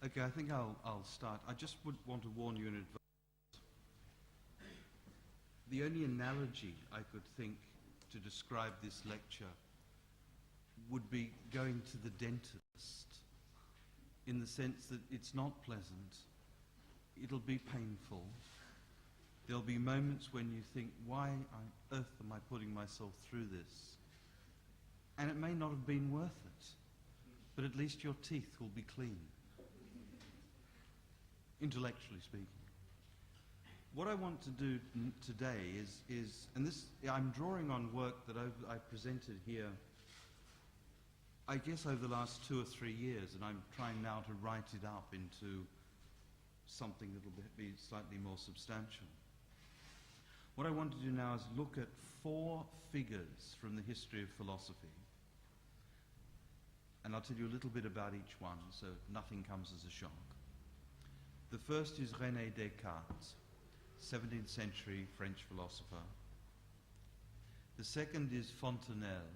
Okay, I think I'll start. I just would want to warn you in advance. The only analogy I could think to describe this lecture would be going to the dentist, in the sense that it's not pleasant, it'll be painful, there'll be moments when you think, why on earth am I putting myself through this? And it may not have been worth it, but at least your teeth will be clean, intellectually speaking. What I want to do today is, and this, I'm drawing on work that I presented here, I guess over the last 2 or 3 years, and I'm trying now to write it up into something that will be slightly more substantial. What I want to do now is look at 4 figures from the history of philosophy. And I'll tell you a little bit about each one, so nothing comes as a shock. The first is René Descartes, 17th century French philosopher. The second is Fontanelle,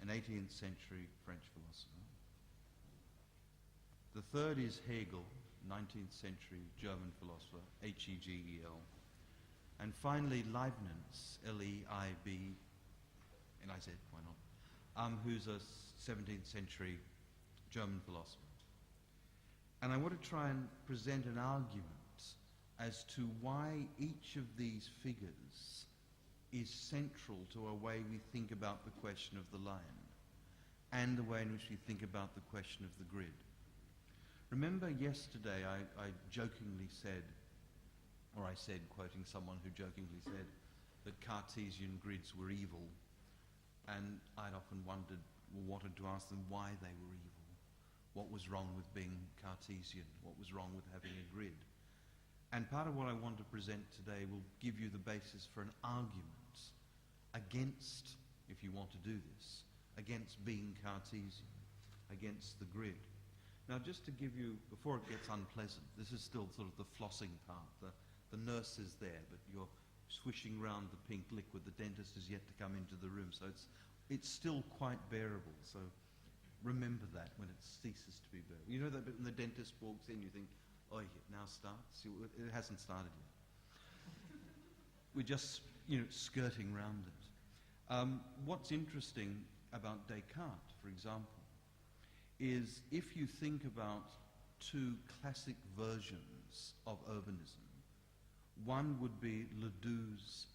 an 18th century French philosopher. The third is Hegel, 19th century German philosopher, Hegel. And finally Leibniz, L-E-I-B-N-I-Z, why not, who's a 17th century German philosopher. And I want to try and present an argument as to why each of these figures is central to a way we think about the question of the line and the way in which we think about the question of the grid. Remember yesterday I jokingly said, or I said, quoting someone who jokingly said, that Cartesian grids were evil, and I'd often wondered, wanted to ask them why they were evil. What was wrong with being Cartesian? What was wrong with having a grid? And part of what I want to present today will give you the basis for an argument against, if you want to do this, against being Cartesian, against the grid. Now just to give you, before it gets unpleasant, this is still sort of the flossing part. The nurse is there, but you're swishing around the pink liquid. The dentist is yet to come into the room, so it's still quite bearable. So remember that when it ceases to be bearable. You know that bit when the dentist walks in, you think, oh, it now starts? It hasn't started yet. We're just, skirting around it. What's interesting about Descartes, for example, is if you think about 2 classic versions of urbanism, one would be Ledoux's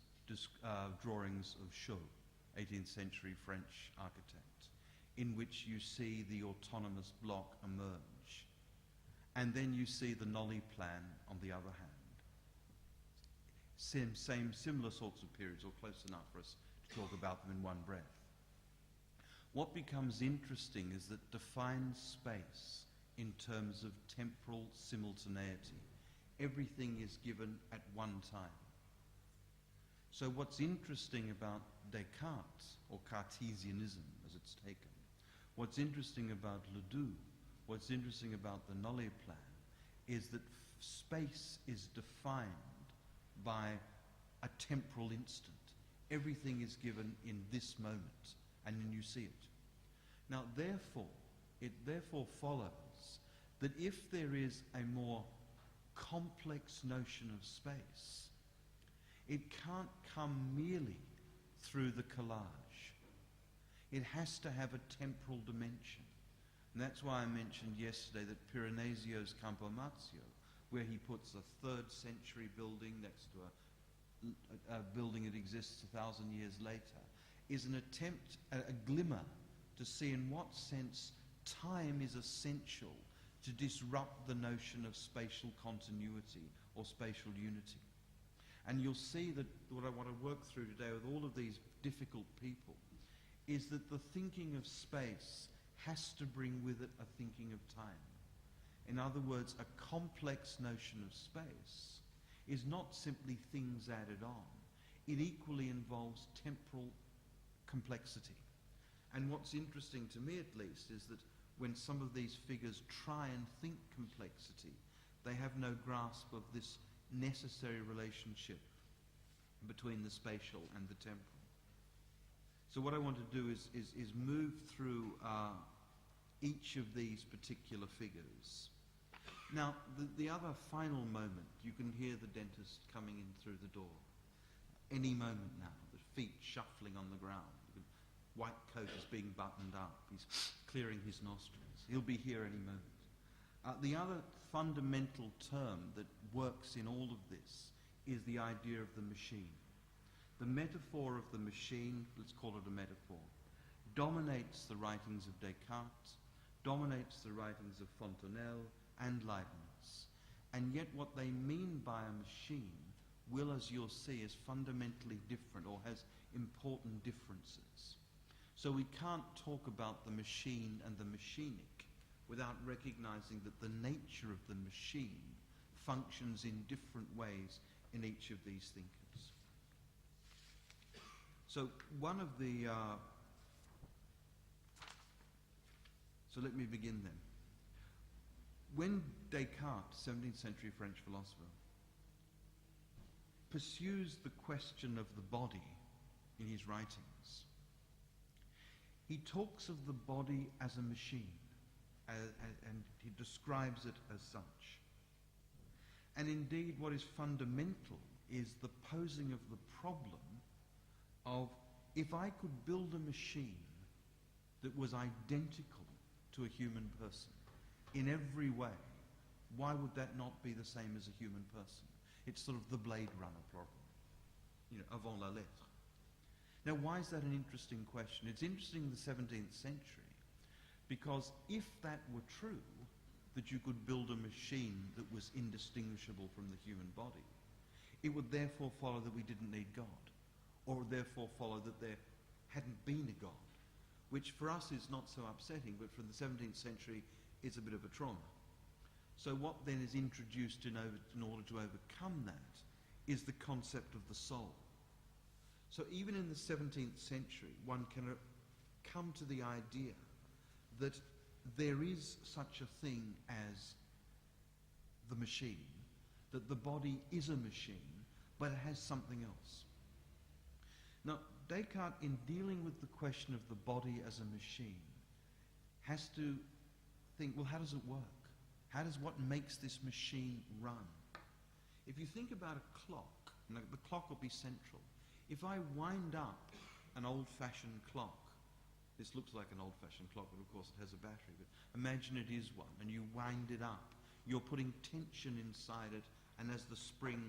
drawings of Chaux, 18th century French architect, in which you see the autonomous block emerge. And then you see the Nolly plan on the other hand. Similar sorts of periods, or close enough for us to talk about them in one breath. What becomes interesting is that defines space in terms of temporal simultaneity. Everything is given at one time. So what's interesting about Descartes, or Cartesianism as it's taken, what's interesting about Ledoux, what's interesting about the Nolly plan, is that space is defined by a temporal instant. Everything is given in this moment, and then you see it. Now, it therefore follows that if there is a more complex notion of space, it can't come merely through the collage. It has to have a temporal dimension. And that's why I mentioned yesterday that Piranesi's Campo Marzio, where he puts a 3rd century building next to a building that exists 1,000 years later, is an attempt, a glimmer, to see in what sense time is essential to disrupt the notion of spatial continuity or spatial unity. And you'll see that what I want to work through today with all of these difficult people is that the thinking of space has to bring with it a thinking of time. In other words, a complex notion of space is not simply things added on. It equally involves temporal complexity. And what's interesting to me, at least, is that when some of these figures try and think complexity, they have no grasp of this necessary relationship between the spatial and the temporal. So what I want to do is move through each of these particular figures Now, the other final moment, you can hear the dentist coming in through the door. Any moment now, the feet shuffling on the ground. The white coat is being buttoned up. He's clearing his nostrils. He'll be here any moment. The other fundamental term that works in all of this is the idea of the machine. The metaphor of the machine, let's call it a metaphor, dominates the writings of Descartes, dominates the writings of Fontanelle and Leibniz. And yet what they mean by a machine will, as you'll see, is fundamentally different or has important differences. So we can't talk about the machine and the machinic without recognizing that the nature of the machine functions in different ways in each of these thinkers. So one of the... so let me begin then. When Descartes, 17th century French philosopher, pursues the question of the body in his writings, he talks of the body as a machine, and he describes it as such. And indeed, what is fundamental is the posing of the problem of, if I could build a machine that was identical to a human person in every way, why would that not be the same as a human person? It's sort of the Blade Runner problem, avant la lettre. Now, why is that an interesting question? It's interesting in the 17th century because if that were true, that you could build a machine that was indistinguishable from the human body, it would therefore follow that we didn't need God, or would therefore follow that there hadn't been a God, which for us is not so upsetting, but for the 17th century is a bit of a trauma. So what then is introduced in order to overcome that is the concept of the soul. So even in the 17th century, one can come to the idea that there is such a thing as the machine, that the body is a machine, but it has something else. Now, Descartes, in dealing with the question of the body as a machine, has to think, well, how does it work? What makes this machine run? If you think about a clock, and the clock will be central. If I wind up an old-fashioned clock, this looks like an old-fashioned clock, but of course it has a battery, but imagine it is one, and you wind it up. You're putting tension inside it, and as the spring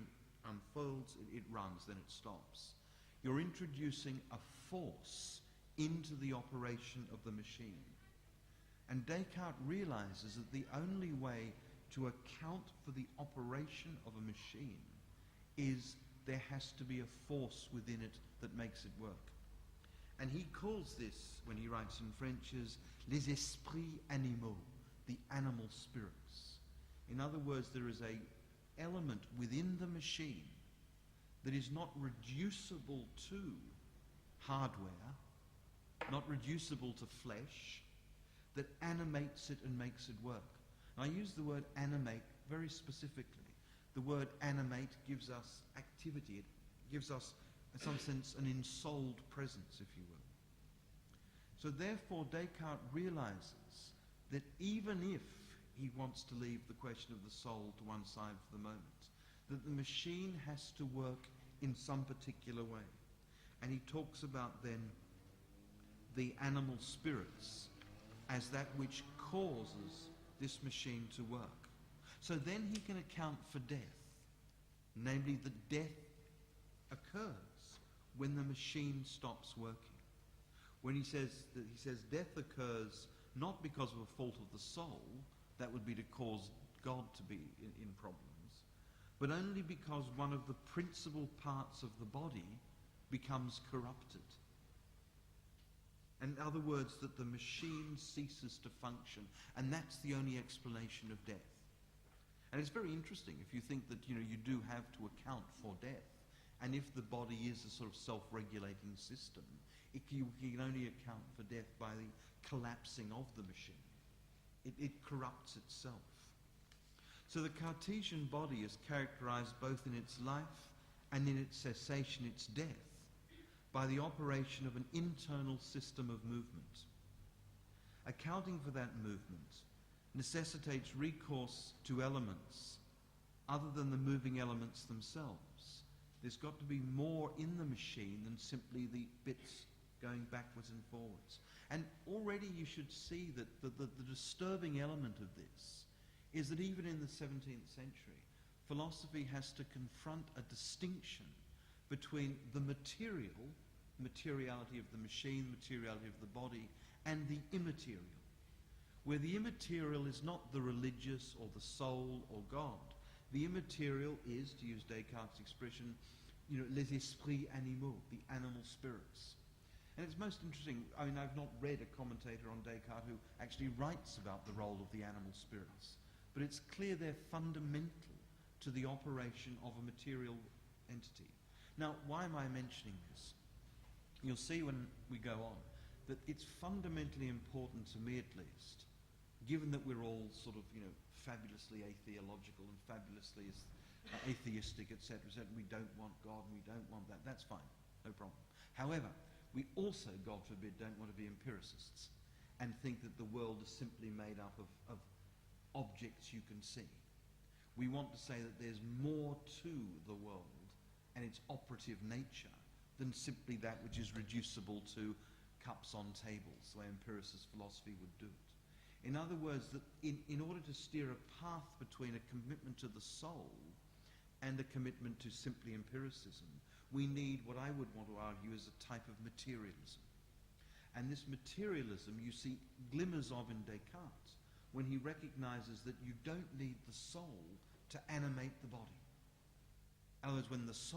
unfolds, it runs, then it stops. You're introducing a force into the operation of the machine. And Descartes realizes that the only way to account for the operation of a machine is there has to be a force within it that makes it work. And he calls this, when he writes in French, as les esprits animaux, the animal spirits. In other words, there is an element within the machine that is not reducible to hardware, not reducible to flesh, that animates it and makes it work. And I use the word animate very specifically. The word animate gives us activity. It gives us, in some sense, an ensouled presence, if you will. So therefore, Descartes realizes that even if he wants to leave the question of the soul to one side for the moment, that the machine has to work in some particular way. And he talks about then the animal spirits as that which causes this machine to work. So then he can account for death, namely that death occurs when the machine stops working. When he says death occurs not because of a fault of the soul, that would be to cause God to be in problems, but only because one of the principal parts of the body becomes corrupted. In other words, that the machine ceases to function, and that's the only explanation of death. And it's very interesting if you think that you do have to account for death, and if the body is a sort of self-regulating system, you can only account for death by the collapsing of the machine. It corrupts itself. So the Cartesian body is characterized both in its life and in its cessation, its death, by the operation of an internal system of movement. Accounting for that movement, necessitates recourse to elements other than the moving elements themselves. There's got to be more in the machine than simply the bits going backwards and forwards. And already you should see that the disturbing element of this is that even in the 17th century, philosophy has to confront a distinction between the materiality of the machine, materiality of the body, and the immaterial, where the immaterial is not the religious or the soul or God. The immaterial is, to use Descartes' expression, les esprits animaux, the animal spirits. And it's most interesting, I mean, I've not read a commentator on Descartes who actually writes about the role of the animal spirits, but it's clear they're fundamental to the operation of a material entity. Now, why am I mentioning this? You'll see when we go on that it's fundamentally important to me, at least, given that we're all sort of, fabulously atheological and fabulously atheistic, etc., we don't want God, we don't want that, that's fine, no problem. However, we also, God forbid, don't want to be empiricists and think that the world is simply made up of objects you can see. We want to say that there's more to the world and its operative nature than simply that which is reducible to cups on tables, the way empiricist philosophy would do it. In other words, that in order to steer a path between a commitment to the soul and a commitment to simply empiricism, we need what I would want to argue is a type of materialism. And this materialism you see glimmers of in Descartes when he recognizes that you don't need the soul to animate the body. In other words,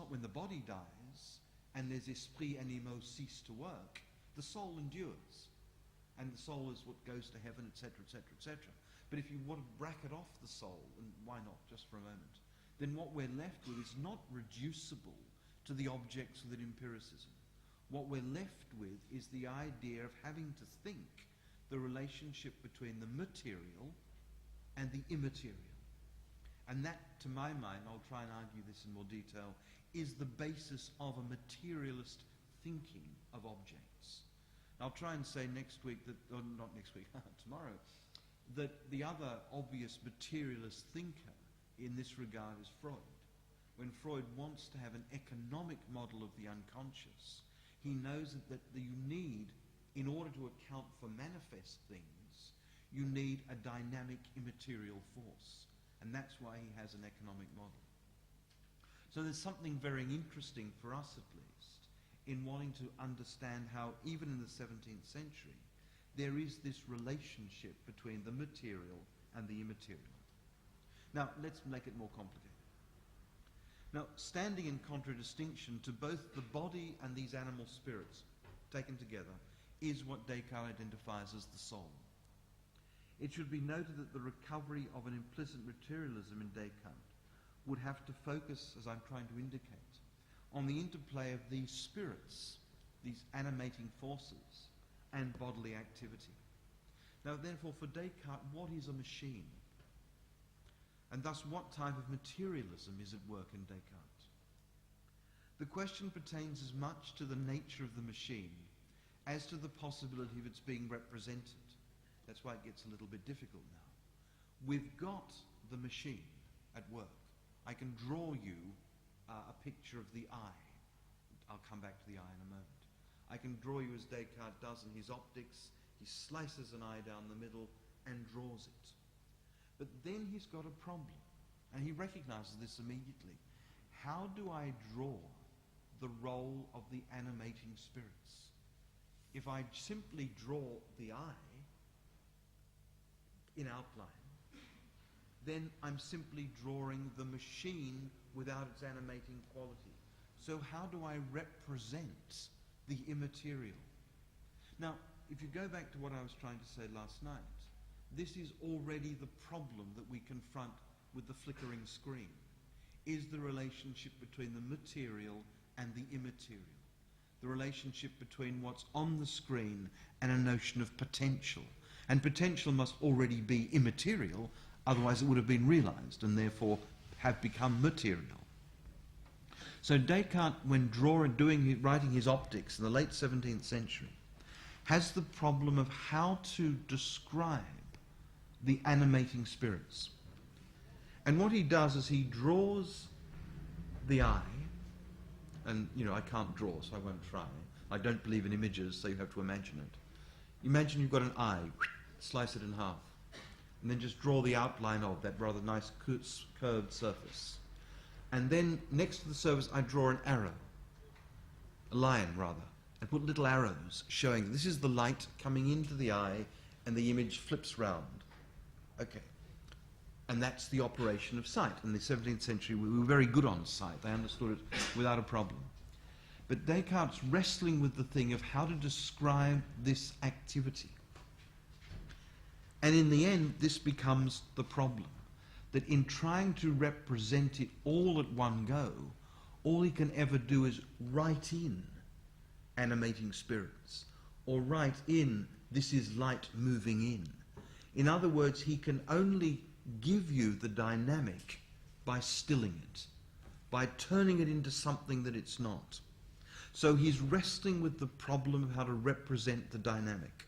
when the body dies and les esprits animaux cease to work, the soul endures. And the soul is what goes to heaven, etc., etc., etc. But if you want to bracket off the soul, and why not, just for a moment, then what we're left with is not reducible to the objects within empiricism. What we're left with is the idea of having to think the relationship between the material and the immaterial. And that, to my mind, I'll try and argue this in more detail, is the basis of a materialist thinking of objects. I'll try and say next week, not next week, tomorrow, that the other obvious materialist thinker in this regard is Freud. When Freud wants to have an economic model of the unconscious, he knows that you need, in order to account for manifest things, you need a dynamic immaterial force. And that's why he has an economic model. So there's something very interesting for us, at least, in wanting to understand how, even in the 17th century, there is this relationship between the material and the immaterial. Now, let's make it more complicated. Now, standing in contradistinction to both the body and these animal spirits, taken together, is what Descartes identifies as the soul. It should be noted that the recovery of an implicit materialism in Descartes would have to focus, as I'm trying to indicate, on the interplay of these spirits, these animating forces, and bodily activity. Now, therefore, for Descartes, what is a machine? And thus, what type of materialism is at work in Descartes? The question pertains as much to the nature of the machine as to the possibility of its being represented. That's why it gets a little bit difficult now. We've got the machine at work. I can draw you a picture of the eye. I'll come back to the eye in a moment. I can draw you as Descartes does in his optics. He slices an eye down the middle and draws it. But then he's got a problem, and he recognizes this immediately. How do I draw the role of the animating spirits? If I simply draw the eye in outline, then I'm simply drawing the machine without its animating quality. So how do I represent the immaterial? Now, if you go back to what I was trying to say last night, this is already the problem that we confront with the flickering screen, is the relationship between the material and the immaterial. The relationship between what's on the screen and a notion of potential. And potential must already be immaterial, otherwise it would have been realized and therefore have become material. So Descartes, when writing his optics in the late 17th century, has the problem of how to describe the animating spirits. And what he does is he draws the eye, and I can't draw, so I won't try. I don't believe in images, so you have to imagine it. Imagine you've got an eye, slice it in half, and then just draw the outline of that rather nice curved surface. And then next to the surface I draw an arrow, a line rather, and put little arrows showing this is the light coming into the eye and the image flips round. Okay. And that's the operation of sight. In the 17th century we were very good on sight. They understood it without a problem. But Descartes' wrestling with the thing of how to describe this activity. And in the end this becomes the problem. That in trying to represent it all at one go, all he can ever do is write in animating spirits, or write in this is light moving in. In other words, he can only give you the dynamic by stilling it, by turning it into something that it's not. So he's wrestling with the problem of how to represent the dynamic.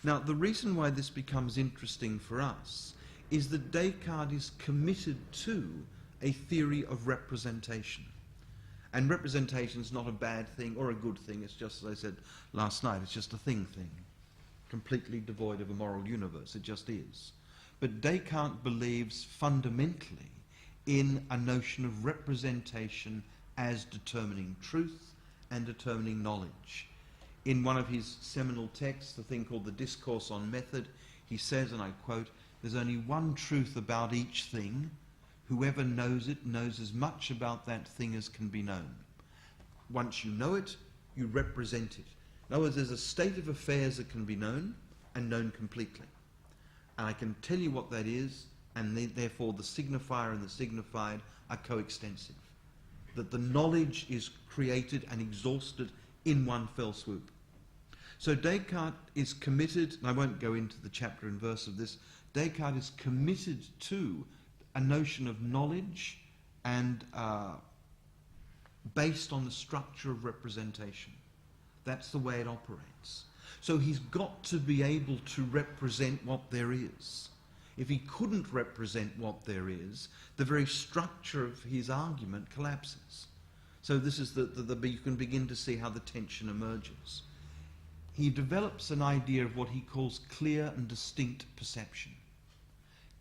Now, the reason why this becomes interesting for us is that Descartes is committed to a theory of representation. And representation is not a bad thing or a good thing. It's just, as I said last night, it's just a thing, completely devoid of a moral universe. It just is. But Descartes believes fundamentally in a notion of representation as determining truth and determining knowledge. In one of his seminal texts, the thing called the Discourse on Method, he says, and I quote, "There's only one truth about each thing. Whoever knows it knows as much about that thing as can be known. Once you know it, you represent it." In other words, there's a state of affairs that can be known and known completely. And I can tell you what that is, and therefore the signifier and the signified are coextensive. That the knowledge is created and exhausted in one fell swoop. So Descartes is committed, and I won't go into the chapter and verse of this, Descartes is committed to a notion of knowledge and based on the structure of representation. That's the way it operates. So he's got to be able to represent what there is. If he couldn't represent what there is, the very structure of his argument collapses. So this is you can begin to see how the tension emerges. He develops an idea of what he calls clear and distinct perception.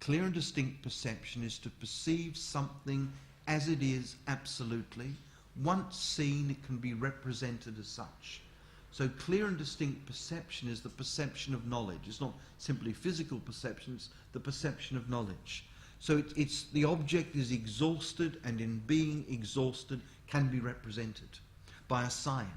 Clear and distinct perception is to perceive something as it is absolutely. Once seen, it can be represented as such. So clear and distinct perception is the perception of knowledge. It's not simply physical perception, it's the perception of knowledge. So it's the object is exhausted, and in being exhausted can be represented by a sign.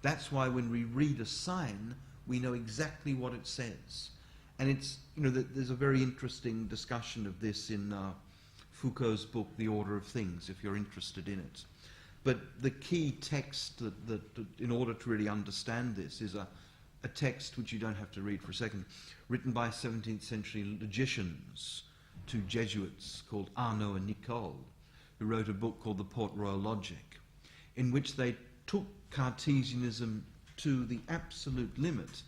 That's why when we read a sign, we know exactly what it says. And it's, there's a very interesting discussion of this in Foucault's book, The Order of Things, if you're interested in it. But the key text that in order to really understand this is a text which you don't have to read for a second, written by 17th century logicians, two Jesuits called Arnaud and Nicole, who wrote a book called The Port Royal Logic, in which they took Cartesianism to the absolute limit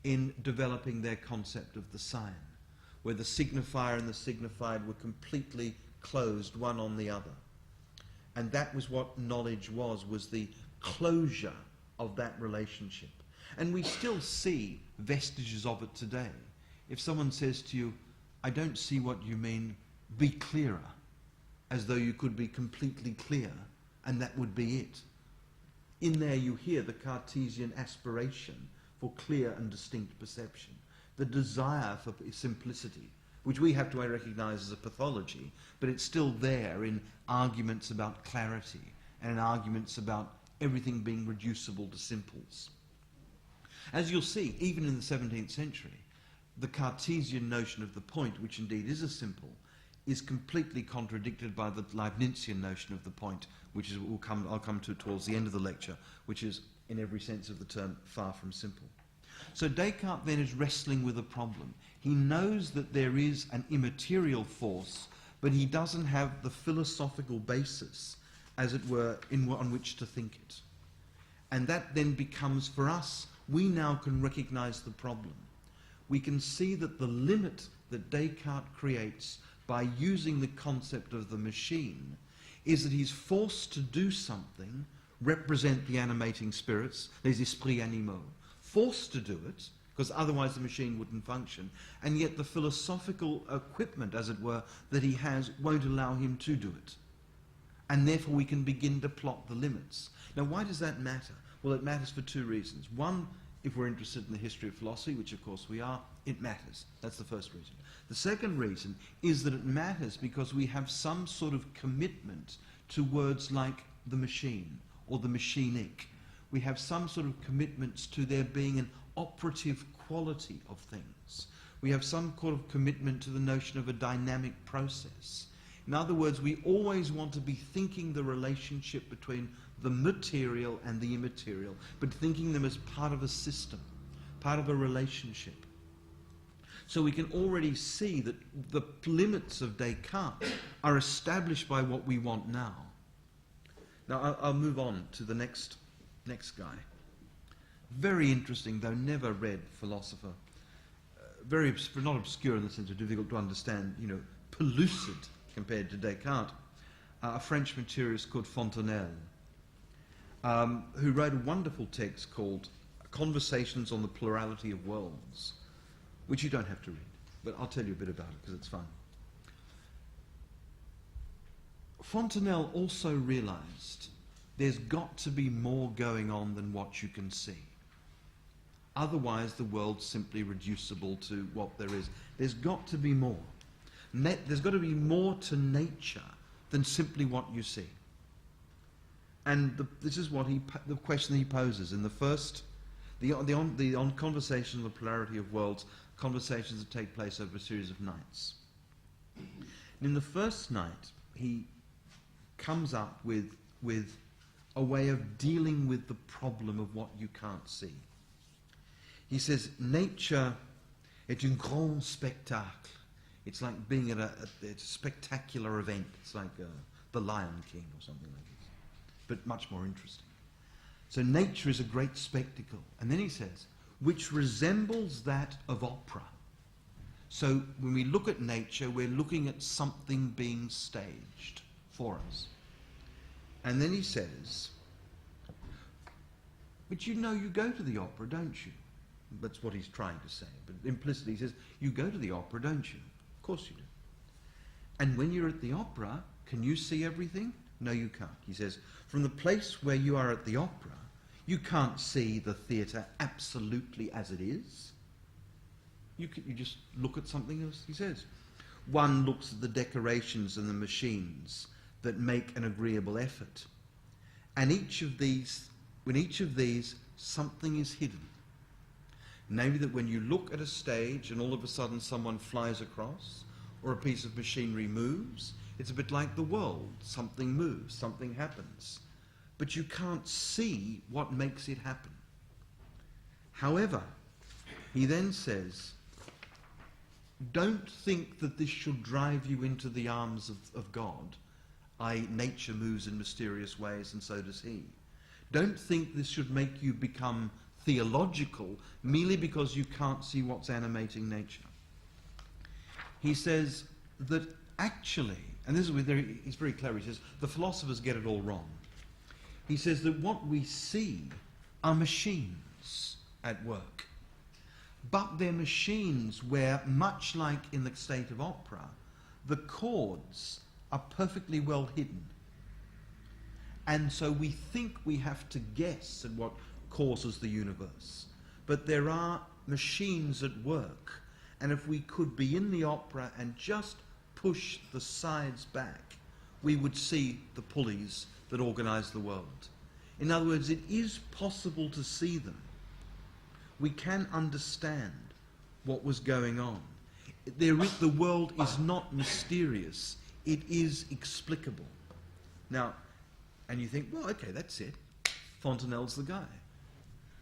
in developing their concept of the sign, where the signifier and the signified were completely closed one on the other. And that was what knowledge was the closure of that relationship. And we still see vestiges of it today. If someone says to you, "I don't see what you mean, be clearer," as though you could be completely clear, and that would be it. In there you hear the Cartesian aspiration for clear and distinct perception, the desire for simplicity, which we have to recognize as a pathology, but it's still there in arguments about clarity and in arguments about everything being reducible to simples. As you'll see, even in the 17th century, the Cartesian notion of the point, which indeed is a simple, is completely contradicted by the Leibnizian notion of the point, which is I'll come to towards the end of the lecture, which is, in every sense of the term, far from simple. So Descartes then is wrestling with a problem. He knows that there is an immaterial force, but he doesn't have the philosophical basis, as it were, on which to think it. And that then becomes, for us, we now can recognize the problem. we can see that the limit that Descartes creates by using the concept of the machine is that he's forced to do something, represent the animating spirits, les esprits animaux, forced to do it, because otherwise the machine wouldn't function, and yet the philosophical equipment, as it were, that he has won't allow him to do it. And therefore we can begin to plot the limits. Now, why does that matter? Well, it matters for two reasons. One, if we're interested in the history of philosophy, which of course we are, it matters. That's the first reason. The second reason is that it matters because we have some sort of commitment to words like the machine or the machinic. We have some sort of commitments to there being an operative quality of things. We have some sort of commitment to the notion of a dynamic process. In other words, we always want to be thinking the relationship between the material and the immaterial, but thinking them as part of a system, part of a relationship. So we can already see that the limits of Descartes are established by what we want now. Now I'll move on to the next guy. Very interesting, though never read philosopher. Very not obscure in the sense of difficult to understand, pellucid compared to Descartes. A French materialist called Fontanelle, who wrote a wonderful text called Conversations on the Plurality of Worlds, which you don't have to read, but I'll tell you a bit about it because it's fun. Fontanelle also realized there's got to be more going on than what you can see. Otherwise, the world's simply reducible to what there is. There's got to be more. There's got to be more to nature than simply what you see. And this is what the question he poses in the first, on Conversation on the Plurality of Worlds, conversations that take place over a series of nights. And in the first night, he comes up with a way of dealing with the problem of what you can't see. He says, nature est un grand spectacle. It's like being at a spectacular event. It's like the Lion King or something like this, but much more interesting. So nature is a great spectacle. And then he says, which resembles that of opera. So when we look at nature, we're looking at something being staged for us. And then he says, but you go to the opera, don't you? That's what he's trying to say. But implicitly he says, you go to the opera, don't you? Of course you do. And when you're at the opera, can you see everything? No, you can't. He says, from the place where you are at the opera, you can't see the theatre absolutely as it is. You just look at something else, he says. One looks at the decorations and the machines that make an agreeable effort. And in each of these, something is hidden. Namely that when you look at a stage and all of a sudden someone flies across or a piece of machinery moves, it's a bit like the world. Something moves, something happens. But you can't see what makes it happen. However, he then says, don't think that this should drive you into the arms of God, i.e. nature moves in mysterious ways and so does he. Don't think this should make you become theological merely because you can't see what's animating nature. He says that actually, and this is he's very clever, he says, the philosophers get it all wrong. He says that what we see are machines at work. But they're machines where, much like in the state of opera, the chords are perfectly well hidden. And so we think we have to guess at what causes the universe. But there are machines at work. And if we could be in the opera and just push the sides back, we would see the pulleys that organize the world. In other words, it is possible to see them. We can understand what was going on. The world is not mysterious. It is explicable. Now, and you think, well, okay, that's it. Fontanelle's the guy.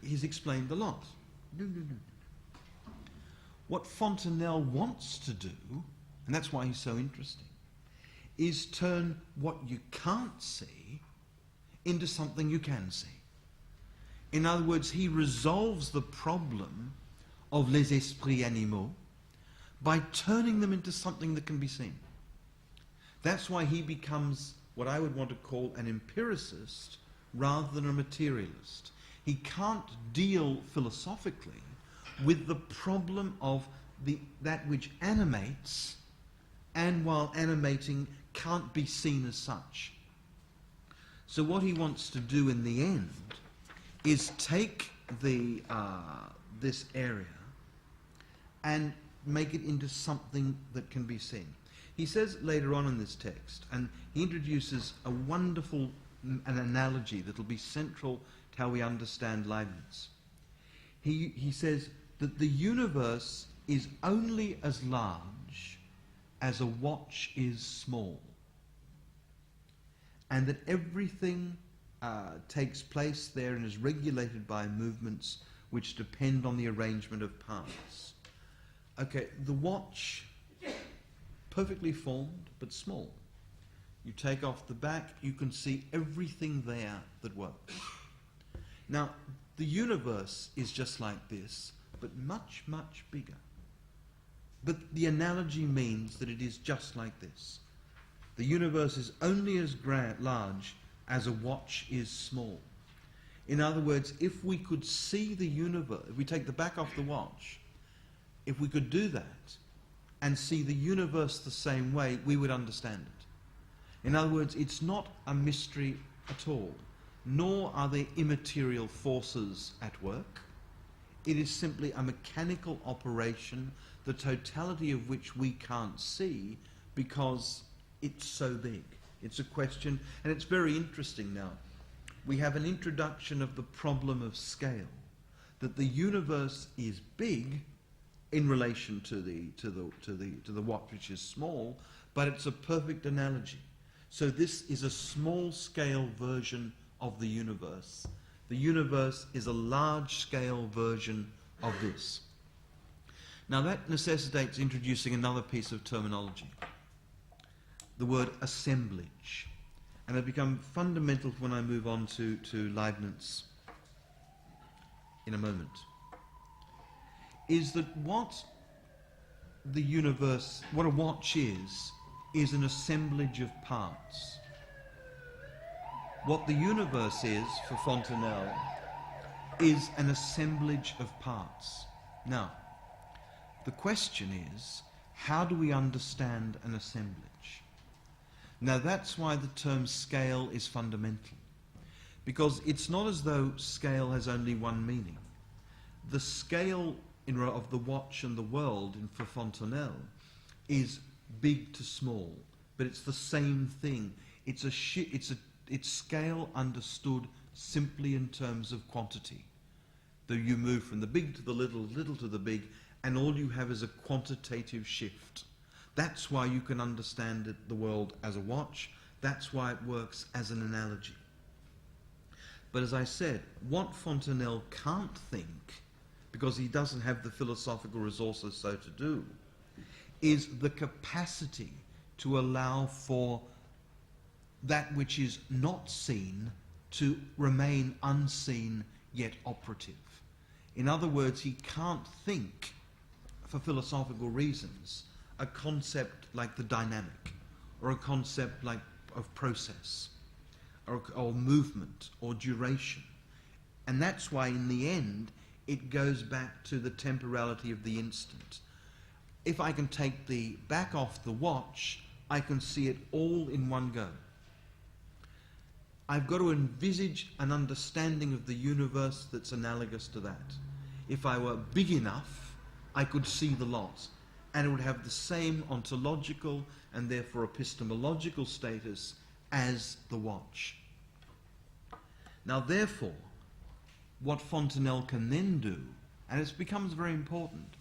He's explained a lot. No. What Fontanelle wants to do, and that's why he's so interesting, is turn what you can't see into something you can see. In other words, he resolves the problem of les esprits animaux by turning them into something that can be seen. That's why he becomes what I would want to call an empiricist rather than a materialist. He can't deal philosophically with the problem of that which animates, and while animating can't be seen as such. So what he wants to do in the end is take this area and make it into something that can be seen. He says later on in this text, and he introduces a wonderful an analogy that will be central to how we understand Leibniz. He says that the universe is only as large as a watch is small, and that everything takes place there and is regulated by movements which depend on the arrangement of parts. Okay, the watch, perfectly formed but small. You take off the back, you can see everything there that works. Now, the universe is just like this, but much, much bigger. But the analogy means that it is just like this. The universe is only as large as a watch is small. In other words, if we could see the universe, if we take the back off the watch, if we could do that and see the universe the same way, we would understand it. In other words, it's not a mystery at all, nor are there immaterial forces at work. It is simply a mechanical operation, the totality of which we can't see because it's so big. It's a question, and it's very interesting now. We have an introduction of the problem of scale, that the universe is big in relation to the watch, which is small, but it's a perfect analogy. So this is a small-scale version of the universe. The universe is a large-scale version of this. Now that necessitates introducing another piece of terminology, the word assemblage. And it becomes fundamental when I move on to Leibniz in a moment. Is that what the universe, what a watch is an assemblage of parts. What the universe is, for Fontanelle, is an assemblage of parts. Now, the question is, how do we understand an assemblage? Now, that's why the term scale is fundamental, because it's not as though scale has only one meaning. The scale of the watch and the world for Fontanelle is big to small, but it's the same thing. It's scale understood simply in terms of quantity. Though you move from the big to the little, little to the big, and all you have is a quantitative shift. That's why you can understand the world as a watch. That's why it works as an analogy. But as I said, what Fontanelle can't think, because he doesn't have the philosophical resources so to do, is the capacity to allow for that which is not seen to remain unseen yet operative. In other words, he can't think, for philosophical reasons, a concept like the dynamic, or a concept like of process, or movement, or duration. And that's why in the end it goes back to the temporality of the instant. If I can take the back off the watch, I can see it all in one go. I've got to envisage an understanding of the universe that's analogous to that. If I were big enough, I could see the lot, and it would have the same ontological and therefore epistemological status as the watch. Now therefore, what Fontanelle can then do, and it becomes very important,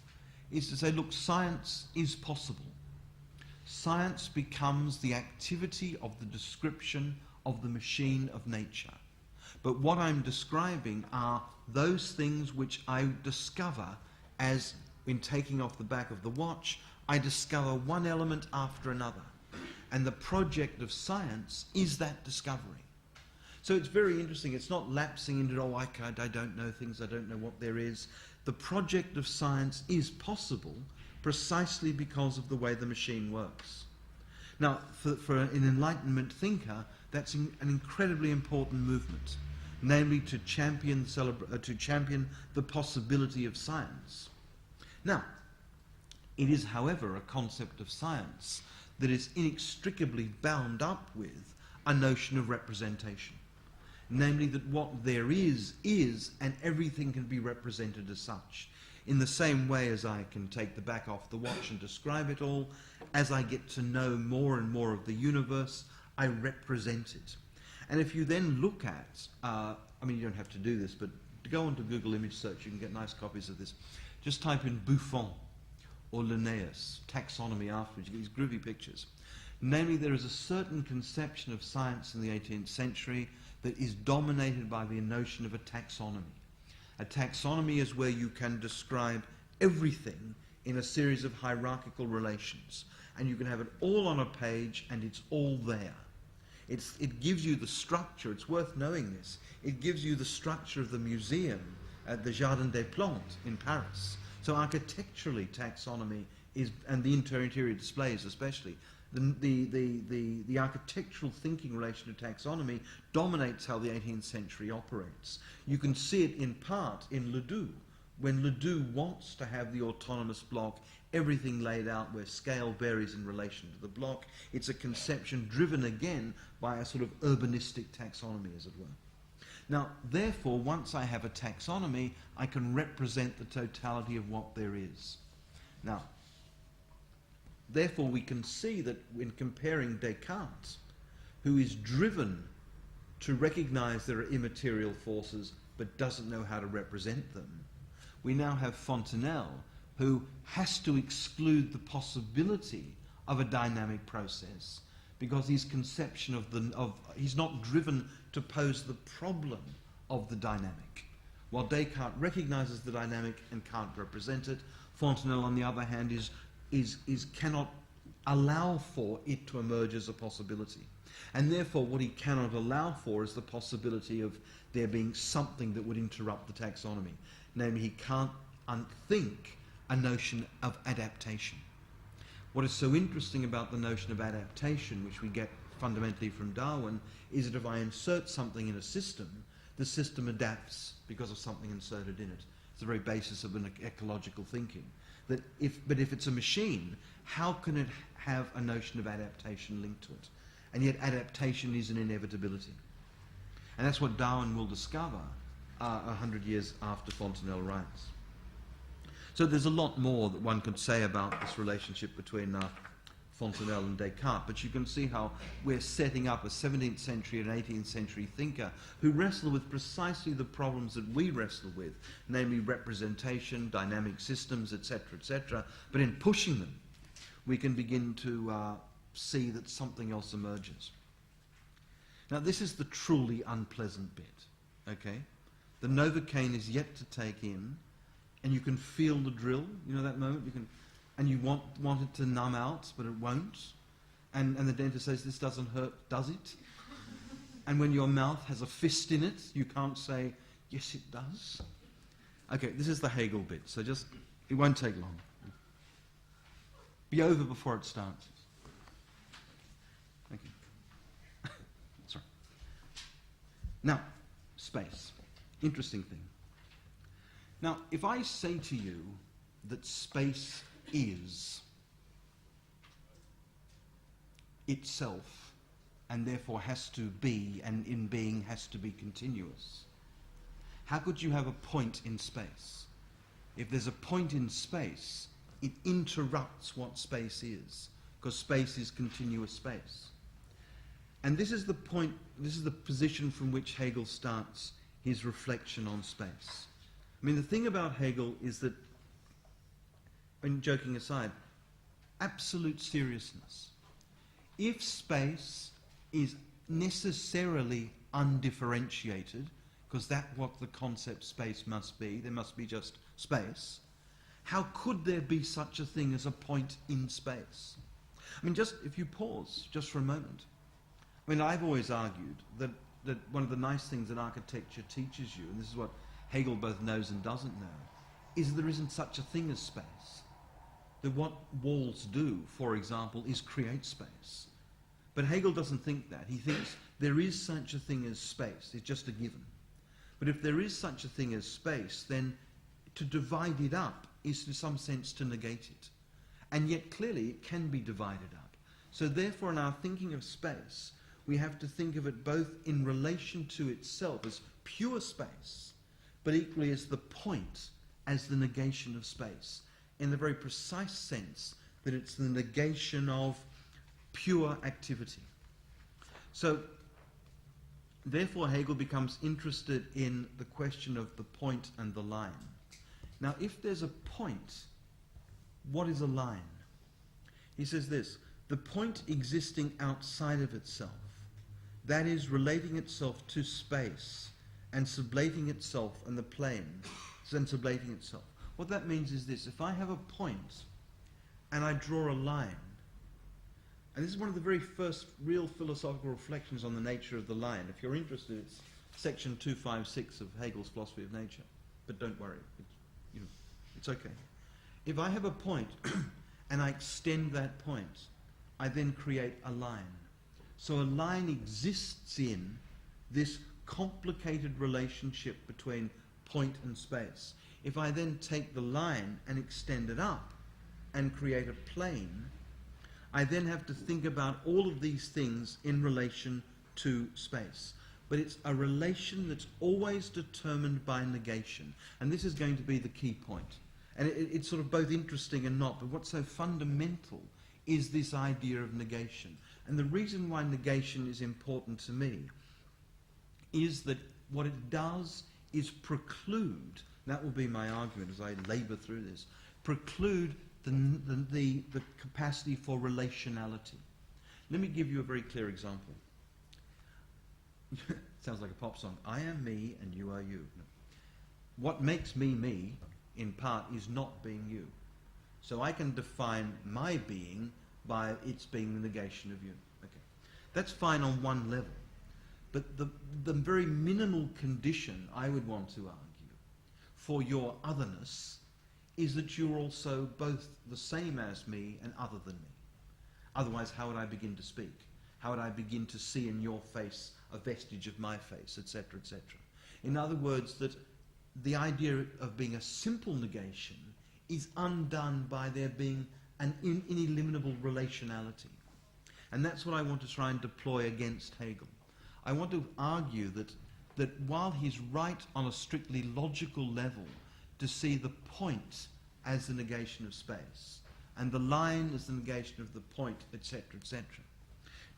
is to say, look, science is possible. Science becomes the activity of the description of the machine of nature. But what I'm describing are those things which I discover as, in taking off the back of the watch, I discover one element after another. And the project of science is that discovery. So it's very interesting. It's not lapsing into, I don't know things, I don't know what there is. the project of science is possible precisely because of the way the machine works. Now, for an Enlightenment thinker, that's an incredibly important movement, namely to champion the possibility of science. Now, it is, however, a concept of science that is inextricably bound up with a notion of representation, namely that what there is, and everything can be represented as such. In the same way as I can take the back off the watch and describe it all, as I get to know more and more of the universe, I represent it. And if you then look at, I mean, you don't have to do this, but to go onto Google image search, you can get nice copies of this. Just type in Buffon or Linnaeus, taxonomy afterwards, you get these groovy pictures. Namely, there is a certain conception of science in the 18th century that is dominated by the notion of a taxonomy. A taxonomy is where you can describe everything in a series of hierarchical relations, and you can have it all on a page and it's all there. It gives you the structure. It's worth knowing this. It gives you the structure of the museum at the Jardin des Plantes in Paris. So architecturally, taxonomy is, and the interior displays especially, the architectural thinking relation to taxonomy dominates how the 18th century operates. You can see it in part in Ledoux, when Ledoux wants to have the autonomous block, everything laid out where scale varies in relation to the block. It's a conception driven again by a sort of urbanistic taxonomy, as it were. Now, therefore, once I have a taxonomy, I can represent the totality of what there is. Now, therefore, we can see that when comparing Descartes, who is driven to recognize there are immaterial forces but doesn't know how to represent them, we now have Fontanelle, who has to exclude the possibility of a dynamic process because his conception he's not driven to pose the problem of the dynamic. While Descartes recognizes the dynamic and can't represent it, Fontanelle, on the other hand, cannot allow for it to emerge as a possibility. And therefore, what he cannot allow for is the possibility of there being something that would interrupt the taxonomy. Namely, he can't unthink a notion of adaptation. What is so interesting about the notion of adaptation, which we get fundamentally from Darwin, is that if I insert something in a system, the system adapts because of something inserted in it. It's the very basis of an ecological thinking. But if it's a machine, how can it have a notion of adaptation linked to it? And yet adaptation is an inevitability. And that's what Darwin will discover 100 years after Fontanelle writes. So there's a lot more that one could say about this relationship between Fontanelle and Descartes, but you can see how we're setting up a 17th century and 18th century thinker who wrestle with precisely the problems that we wrestle with, namely representation, dynamic systems, etc., but in pushing them, we can begin to see that something else emerges. Now, this is the truly unpleasant bit, okay? The Novocaine is yet to take in, and you can feel the drill, you know that moment? And you want it to numb out, but it won't. And the dentist says, this doesn't hurt, does it? And when your mouth has a fist in it, you can't say, yes, it does. Okay, this is the Hegel bit, so it won't take long. Be over before it starts. Thank you. Sorry. Now, space. Interesting thing. Now, if I say to you that space is itself and therefore has to be, and in being has to be continuous, how could you have a point in space? If there's a point in space, it interrupts what space is, because space is continuous space. And this is the point, this is the position from which Hegel starts his reflection on space. I mean, the thing about Hegel is that, when joking aside, absolute seriousness. If space is necessarily undifferentiated, because that's what the concept space must be, there must be just space, how could there be such a thing as a point in space? I mean, just if you pause just for a moment. I mean, I've always argued that one of the nice things that architecture teaches you, and this is what Hegel both knows and doesn't know, is there isn't such a thing as space. That what walls do, for example, is create space. But Hegel doesn't think that. He thinks there is such a thing as space. It's just a given. But if there is such a thing as space, then to divide it up is in some sense to negate it. And yet clearly it can be divided up. So therefore in our thinking of space, we have to think of it both in relation to itself as pure space, but equally as the point, as the negation of space, in the very precise sense that it's the negation of pure activity. So therefore Hegel becomes interested in the question of the point and the line. Now if there's a point, what is a line? He says this: the point existing outside of itself, that is relating itself to space and sublating itself and the plane, and sublating itself. What that means is this: if I have a point and I draw a line, and this is one of the very first real philosophical reflections on the nature of the line. If you're interested, it's section 256 of Hegel's Philosophy of Nature. But don't worry, it's okay. If I have a point and I extend that point, I then create a line. So a line exists in this complicated relationship between point and space. If I then take the line and extend it up and create a plane, I then have to think about all of these things in relation to space. But it's a relation that's always determined by negation. And this is going to be the key point. And it's sort of both interesting and not, but what's so fundamental is this idea of negation. And the reason why negation is important to me is that what it does is preclude, that will be my argument as I labour through this, preclude the capacity for relationality. Let me give you a very clear example. Sounds like a pop song. I am me and you are you. No. What makes me me, in part, is not being you. So I can define my being by its being the negation of you. Okay. That's fine on one level. But the very minimal condition I would want to argue for your otherness is that you're also both the same as me and other than me. Otherwise, how would I begin to speak? How would I begin to see in your face a vestige of my face, etc., etc.? In other words, that the idea of being a simple negation is undone by there being an ineliminable relationality. And that's what I want to try and deploy against Hegel. I want to argue that while he's right on a strictly logical level to see the point as the negation of space, and the line as the negation of the point, etc., etc.,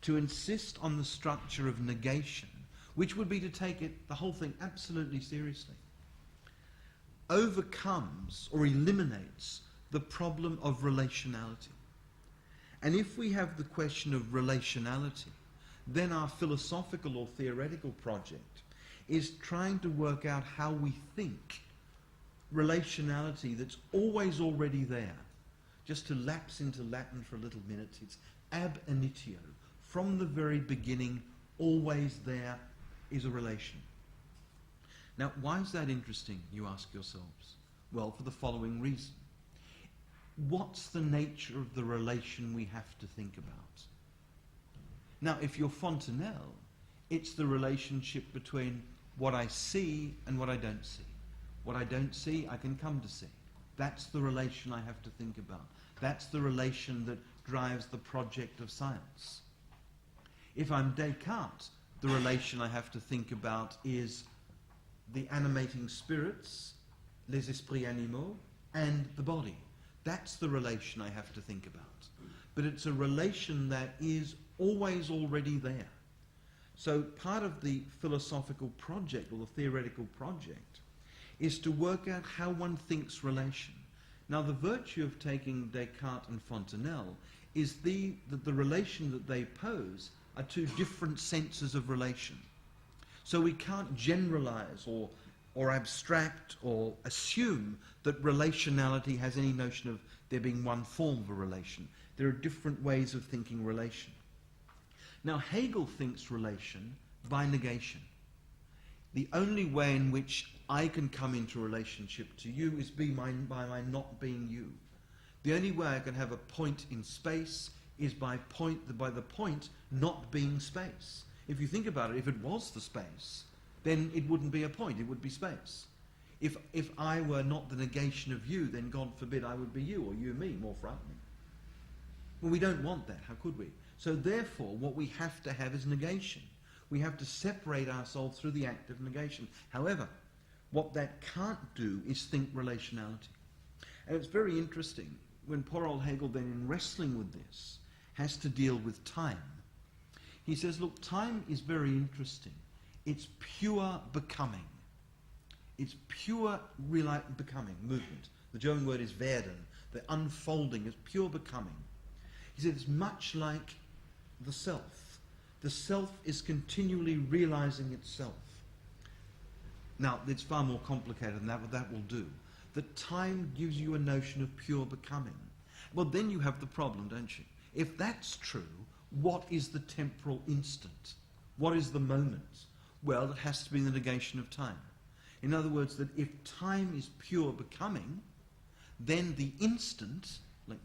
to insist on the structure of negation, which would be to take it, the whole thing, absolutely seriously, overcomes or eliminates the problem of relationality. And if we have the question of relationality, then our philosophical or theoretical project is trying to work out how we think relationality that's always already there. Just to lapse into Latin for a little minute, it's ab initio. From the very beginning, always there is a relation. Now, why is that interesting, you ask yourselves? Well, for the following reason. What's the nature of the relation we have to think about? Now, if you're Fontanelle, it's the relationship between what I see and what I don't see. What I don't see, I can come to see. That's the relation I have to think about. That's the relation that drives the project of science. If I'm Descartes, the relation I have to think about is the animating spirits, les esprits animaux, and the body. That's the relation I have to think about. But it's a relation that is always already there. So part of the philosophical project, or the theoretical project, is to work out how one thinks relation. Now, the virtue of taking Descartes and Fontanelle is that the relation that they pose are two different senses of relation. So we can't generalize or abstract or assume that relationality has any notion of there being one form of a relation. There are different ways of thinking relation. Now, Hegel thinks relation by negation. The only way in which I can come into relationship to you is by my not being you. The only way I can have a point in space is by the point not being space. If you think about it, if it was the space, then it wouldn't be a point, it would be space. If I were not the negation of you, then God forbid I would be you, or you me, more frightening. Well, we don't want that, how could we? So therefore, what we have to have is negation. We have to separate ourselves through the act of negation. However, what that can't do is think relationality. And it's very interesting, when poor old Hegel then, in wrestling with this, has to deal with time. He says, look, time is very interesting. It's pure becoming. It's pure becoming, movement. The German word is werden. The unfolding is pure becoming. He said it's much like the self. The self is continually realizing itself. Now, it's far more complicated than that, but that will do. That time gives you a notion of pure becoming. Well, then you have the problem, don't you? If that's true, what is the temporal instant? What is the moment? Well, it has to be the negation of time. In other words, that if time is pure becoming, then the instant, like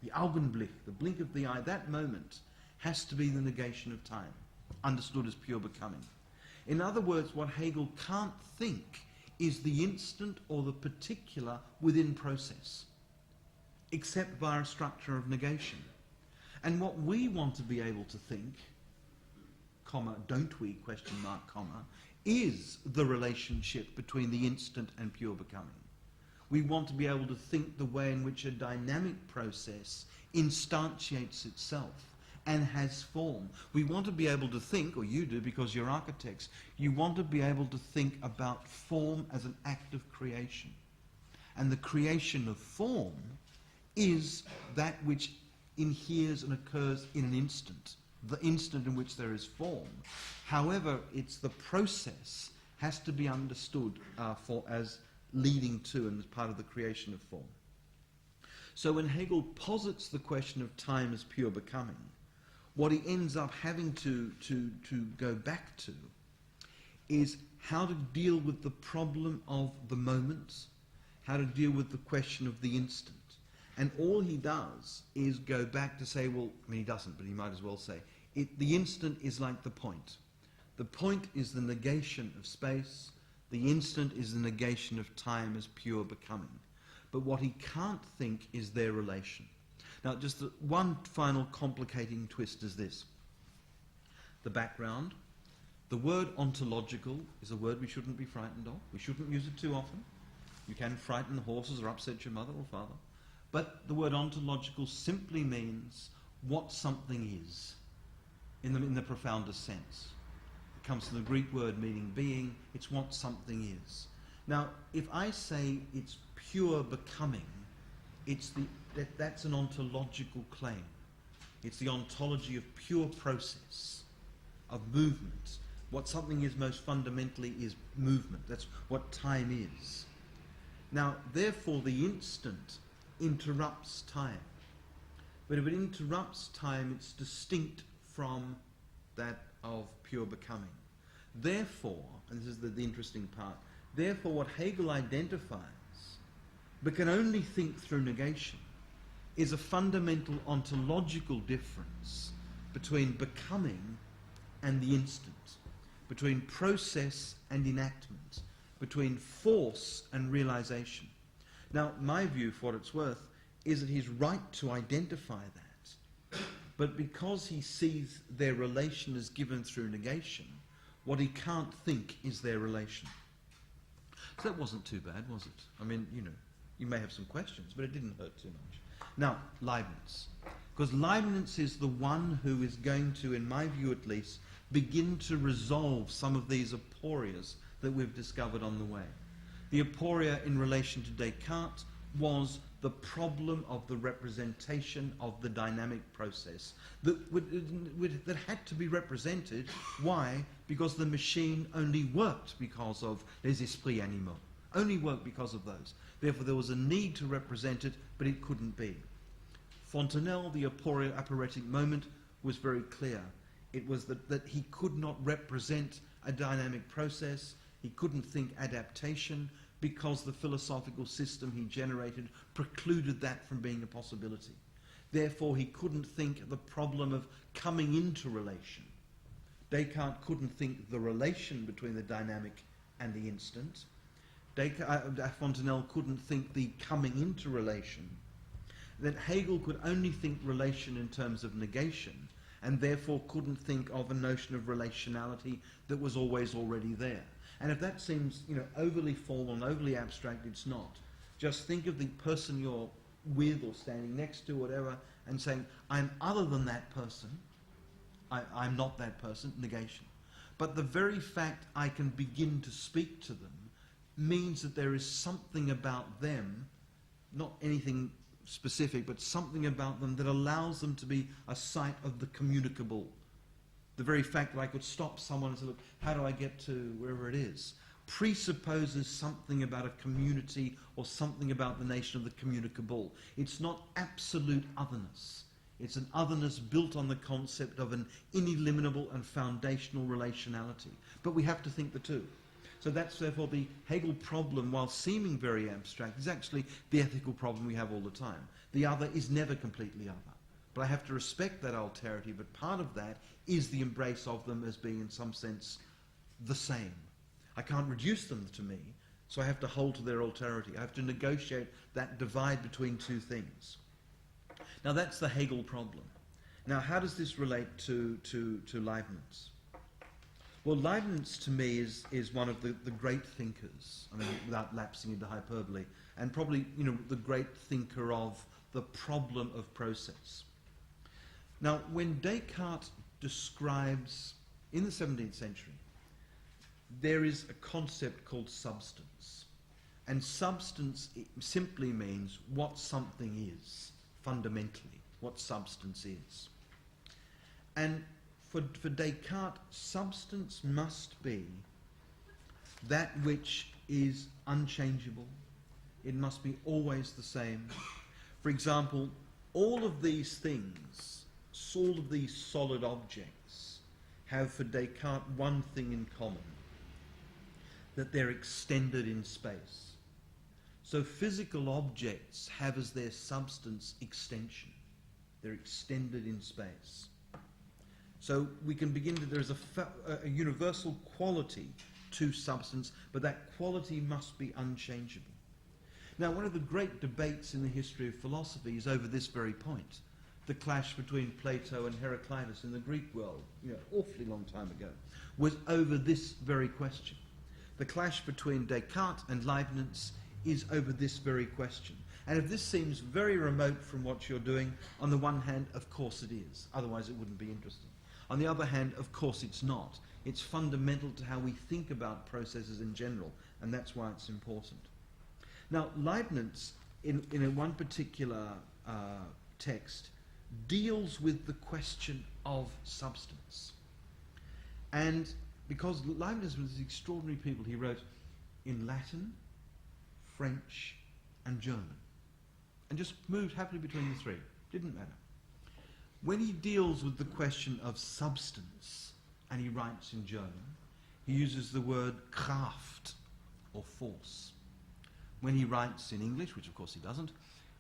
the Augenblick, the blink of the eye, that moment, has to be the negation of time, understood as pure becoming. In other words, what Hegel can't think is the instant or the particular within process, except via a structure of negation. And what we want to be able to think, comma, don't we, question mark, comma, is the relationship between the instant and pure becoming. We want to be able to think the way in which a dynamic process instantiates itself and has form. We want to be able to think, or you do because you're architects, you want to be able to think about form as an act of creation. And the creation of form is that which inheres and occurs in an instant, the instant in which there is form. However, it's the process has to be understood as leading to and as part of the creation of form. So when Hegel posits the question of time as pure becoming, what he ends up having to go back to is how to deal with the problem of the moments, how to deal with the question of the instant. And all he does is go back to say, well, I mean, he doesn't, but he might as well say, the instant is like the point. The point is the negation of space. The instant is the negation of time as pure becoming. But what he can't think is their relation. Now, just one final complicating twist is this. The background. The word ontological is a word we shouldn't be frightened of. We shouldn't use it too often. You can frighten the horses or upset your mother or father. But the word ontological simply means what something is, in the profoundest sense. It comes from the Greek word meaning being. It's what something is. Now, if I say it's pure becoming, that's an ontological claim. It's the ontology of pure process, of movement. What something is most fundamentally is movement. That's what time is. Now, therefore, the instant interrupts time. But if it interrupts time, it's distinct from that of pure becoming. Therefore, and this is the interesting part, therefore what Hegel identifies, but can only think through negation, is a fundamental ontological difference between becoming and the instant, between process and enactment, between force and realization. Now, my view, for what it's worth, is that he's right to identify that. But because he sees their relation as given through negation, what he can't think is their relation. So that wasn't too bad, was it? I mean, you may have some questions, but it didn't hurt too much. Now, Leibniz. Because Leibniz is the one who is going to, in my view at least, begin to resolve some of these aporias that we've discovered on the way. The aporia in relation to Descartes was the problem of the representation of the dynamic process that had to be represented. Why? Because the machine only worked because of les esprits animaux, only worked because of those. Therefore, there was a need to represent it, but it couldn't be. Fontanelle, the aporetic moment, was very clear. It was that he could not represent a dynamic process He couldn't think adaptation because the philosophical system he generated precluded that from being a possibility. Therefore, he couldn't think the problem of coming into relation. Descartes couldn't think the relation between the dynamic and the instant. Fontanelle couldn't think the coming into relation. That Hegel could only think relation in terms of negation, and therefore couldn't think of a notion of relationality that was always already there. And if that seems, overly formal and overly abstract, it's not. Just think of the person you're with or standing next to, whatever, and saying, I'm other than that person. I'm not that person, negation. But the very fact I can begin to speak to them means that there is something about them, not anything specific, but something about them that allows them to be a site of the communicable. The very fact that I could stop someone and say, look, how do I get to wherever it is, presupposes something about a community or something about the nation of the communicable. It's not absolute otherness. It's an otherness built on the concept of an ineliminable and foundational relationality. But we have to think the two. So that's therefore the Hegel problem, while seeming very abstract, is actually the ethical problem we have all the time. The other is never completely other. But I have to respect that alterity, but part of that is the embrace of them as being in some sense the same. I can't reduce them to me, so I have to hold to their alterity. I have to negotiate that divide between two things. Now that's the Hegel problem. Now how does this relate to Leibniz? Well, Leibniz to me is one of the great thinkers, I mean, without lapsing into hyperbole, and probably the great thinker of the problem of process. Now, when Descartes describes, in the 17th century, there is a concept called substance. And substance simply means what something is, fundamentally, what substance is. And for Descartes, substance must be that which is unchangeable. It must be always the same. For example, all of these things, all of these solid objects, have for Descartes one thing in common, that they're extended in space. So physical objects have as their substance extension. They're extended in space. So we can begin to, there's a universal quality to substance, but that quality must be unchangeable. Now, one of the great debates in the history of philosophy is over this very point. The clash between Plato and Heraclitus in the Greek world, awfully long time ago, was over this very question. The clash between Descartes and Leibniz is over this very question. And if this seems very remote from what you're doing, on the one hand, of course it is. Otherwise it wouldn't be interesting. On the other hand, of course it's not. It's fundamental to how we think about processes in general, and that's why it's important. Now, Leibniz, in one particular text, deals with the question of substance. And because Leibniz was extraordinary people, he wrote in Latin, French, and German, and just moved happily between the three. Didn't matter. When he deals with the question of substance, and he writes in German, he uses the word Kraft, or force. When he writes in English, which of course he doesn't,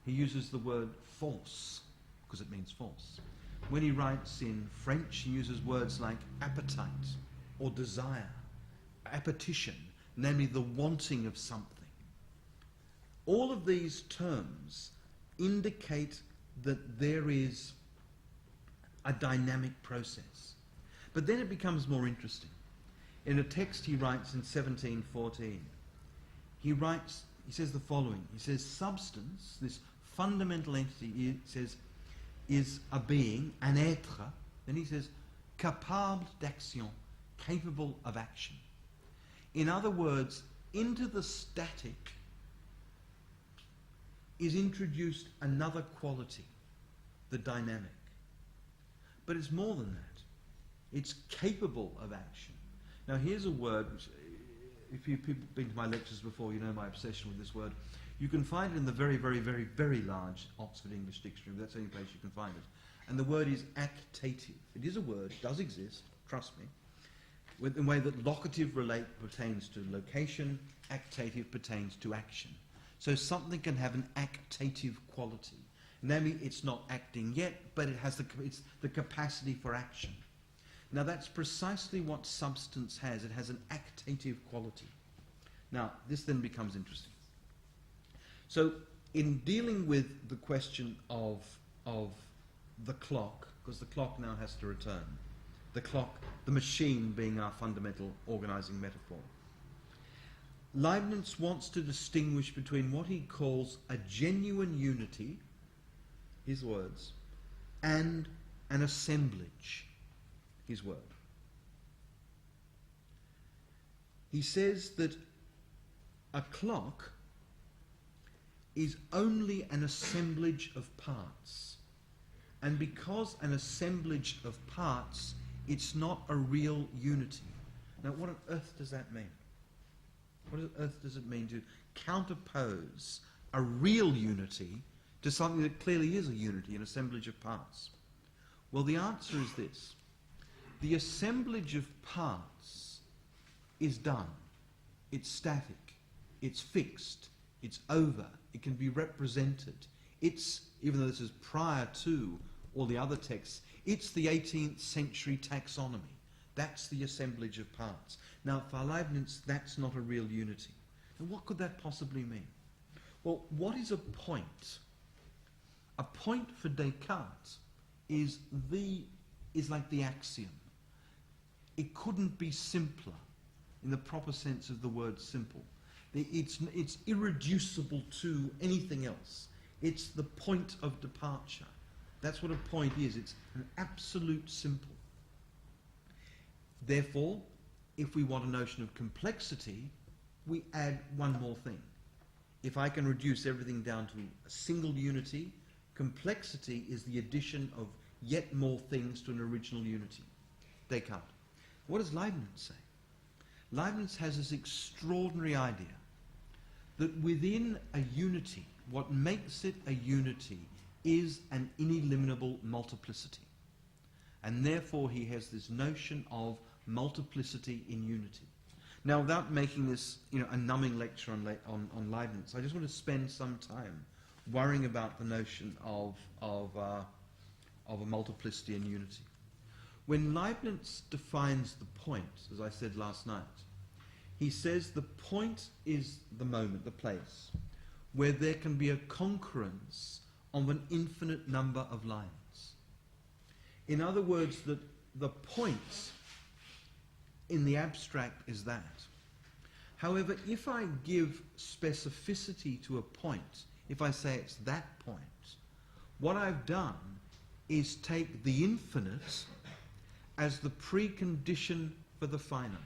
he uses the word force, because it means force. When he writes in French, he uses words like appetite, or desire, appetition, namely the wanting of something. All of these terms indicate that there is a dynamic process. But then it becomes more interesting. In a text he writes in 1714, he says the following. He says, substance, this fundamental entity, he says, is a being, un être. Then he says, capable d'action, capable of action. In other words, into the static is introduced another quality, the dynamic. But it's more than that. It's capable of action. Now here's a word which, if you've been to my lectures before, you know my obsession with this word. You can find it in the very, very, very, very large Oxford English Dictionary. That's the only place you can find it. And the word is actative. It is a word, does exist, trust me. with the way that locative pertains to location, actative pertains to action. So something can have an actative quality. Namely, it's not acting yet, but it has it's the capacity for action. Now that's precisely what substance has. It has an actative quality. Now, this then becomes interesting. So, in dealing with the question of the clock, because the clock now has to return, the clock, the machine being our fundamental organizing metaphor, Leibniz wants to distinguish between what he calls a genuine unity, his words, and an assemblage, his word. He says that a clock is only an assemblage of parts. And because an assemblage of parts, it's not a real unity. Now, what on earth does that mean? What on earth does it mean to counterpose a real unity to something that clearly is a unity, an assemblage of parts? Well, the answer is this. The assemblage of parts is done. It's static. It's fixed. It's over. It can be represented. It's, even though this is prior to all the other texts, it's the 18th century taxonomy. That's the assemblage of parts. Now, for Leibniz, that's not a real unity. And what could that possibly mean? Well, what is a point? A point for Descartes is like the axiom. It couldn't be simpler in the proper sense of the word simple. It's irreducible to anything else. It's the point of departure. That's what a point is. It's an absolute simple. Therefore, if we want a notion of complexity, we add one more thing. If I can reduce everything down to a single unity, complexity is the addition of yet more things to an original unity. Descartes. What does Leibniz say? Leibniz has this extraordinary idea that within a unity, what makes it a unity is an ineliminable multiplicity. And therefore he has this notion of multiplicity in unity. Now, without making this a numbing lecture on Leibniz, I just want to spend some time worrying about the notion of a multiplicity in unity. When Leibniz defines the point, as I said last night, he says the point is the moment, the place, where there can be a concurrence of an infinite number of lines. In other words, that the point in the abstract is that. However, if I give specificity to a point, if I say it's that point, what I've done is take the infinite as the precondition for the finite.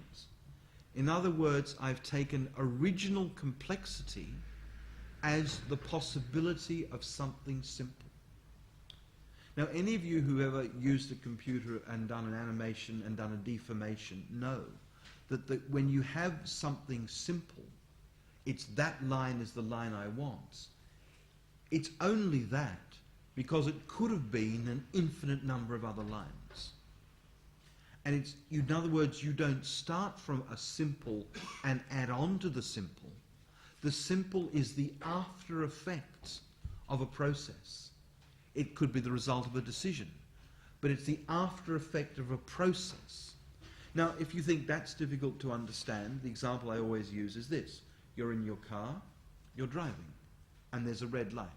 In other words, I've taken original complexity as the possibility of something simple. Now, any of you who ever used a computer and done an animation and done a deformation know that when you have something simple, it's that line is the line I want. It's only that because it could have been an infinite number of other lines. And it's, in other words, you don't start from a simple and add on to the simple. The simple is the after effect of a process. It could be the result of a decision, but it's the after effect of a process. Now, if you think that's difficult to understand, the example I always use is this. You're in your car, you're driving, and there's a red light.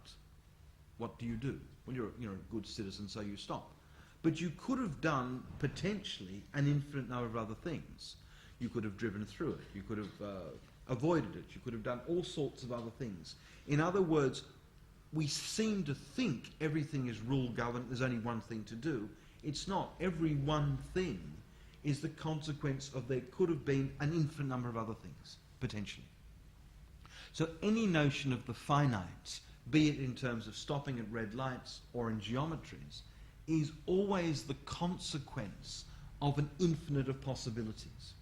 What do? Well, you're a good citizen, so you stop. But you could have done, potentially, an infinite number of other things. You could have driven through it. You could have avoided it. You could have done all sorts of other things. In other words, we seem to think everything is rule-governed, there's only one thing to do. It's not. Every one thing is the consequence of there could have been an infinite number of other things, potentially. So any notion of the finite, be it in terms of stopping at red lights or in geometries, is always the consequence of an infinite of possibilities.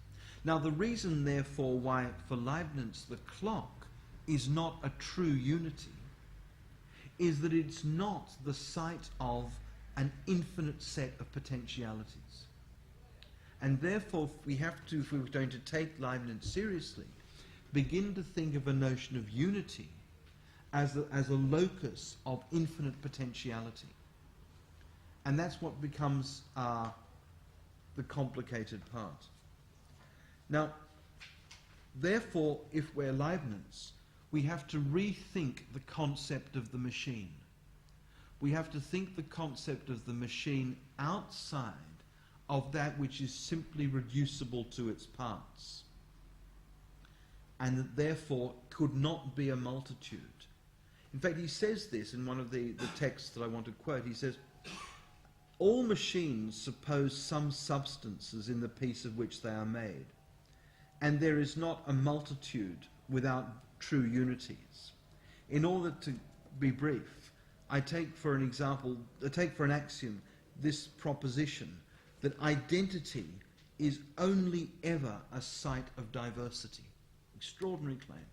Now, the reason, therefore, why for Leibniz the clock is not a true unity is that it's not the site of an infinite set of potentialities. And therefore, we have to, if we were going to take Leibniz seriously, begin to think of a notion of unity as a locus of infinite potentiality. And that's what becomes the complicated part. Now, therefore, if we're Leibniz, we have to rethink the concept of the machine. We have to think the concept of the machine outside of that which is simply reducible to its parts, and that therefore could not be a multitude. In fact, he says this in one of the texts that I want to quote. He says, all machines suppose some substances in the piece of which they are made, and there is not a multitude without true unities. In order to be brief, I take for an axiom this proposition that identity is only ever a site of diversity. Extraordinary claim.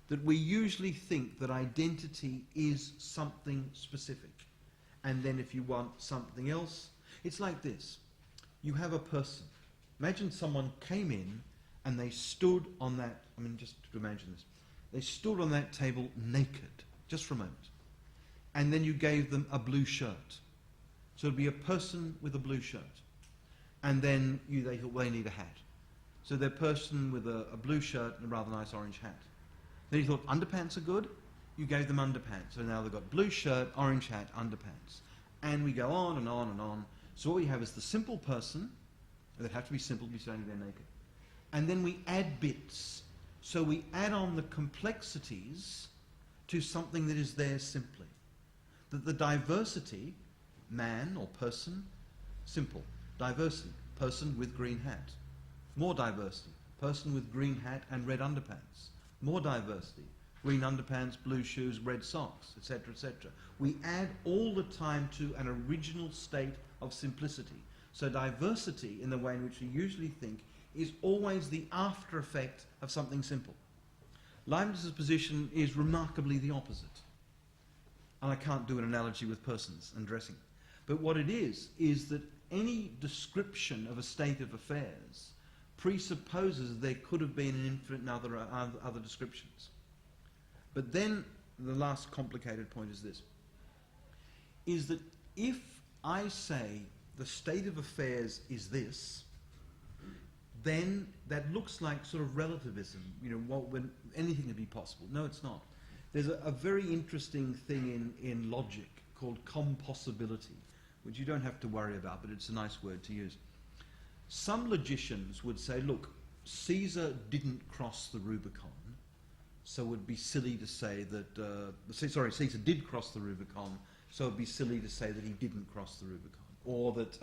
That we usually think that identity is something specific. And then if you want something else, it's like this. You have a person. Imagine someone came in and they stood on that, just to imagine this. They stood on that table naked, just for a moment. And then you gave them a blue shirt. So it'd be a person with a blue shirt. And then they thought, well, they need a hat. So they're a person with a blue shirt and a rather nice orange hat. Then you thought, underpants are good? You gave them underpants. So now they've got blue shirt, orange hat, underpants. And we go on and on and on. So what we have is the simple person. They'd have to be simple, be standing there naked. And then we add bits. So we add on the complexities to something that is there simply. That the diversity, man or person, simple. Diversity, person with green hat. More diversity, person with green hat and red underpants. More diversity, green underpants, blue shoes, red socks, etc., etc. We add all the time to an original state of simplicity. So diversity, in the way in which we usually think, is always the after effect of something simple. Leibniz's position is remarkably the opposite. And I can't do an analogy with persons and dressing. But what it is that any description of a state of affairs presupposes there could have been an infinite number of other descriptions. But then the last complicated point is this, is that if I say the state of affairs is this, then that looks like sort of relativism, when anything can be possible. No, it's not. There's a very interesting thing in logic called compossibility, which you don't have to worry about, but it's a nice word to use. Some logicians would say, look, Caesar didn't cross the Rubicon, so it would be silly to say that, Caesar did cross the Rubicon, so it would be silly to say that he didn't cross the Rubicon. Or that,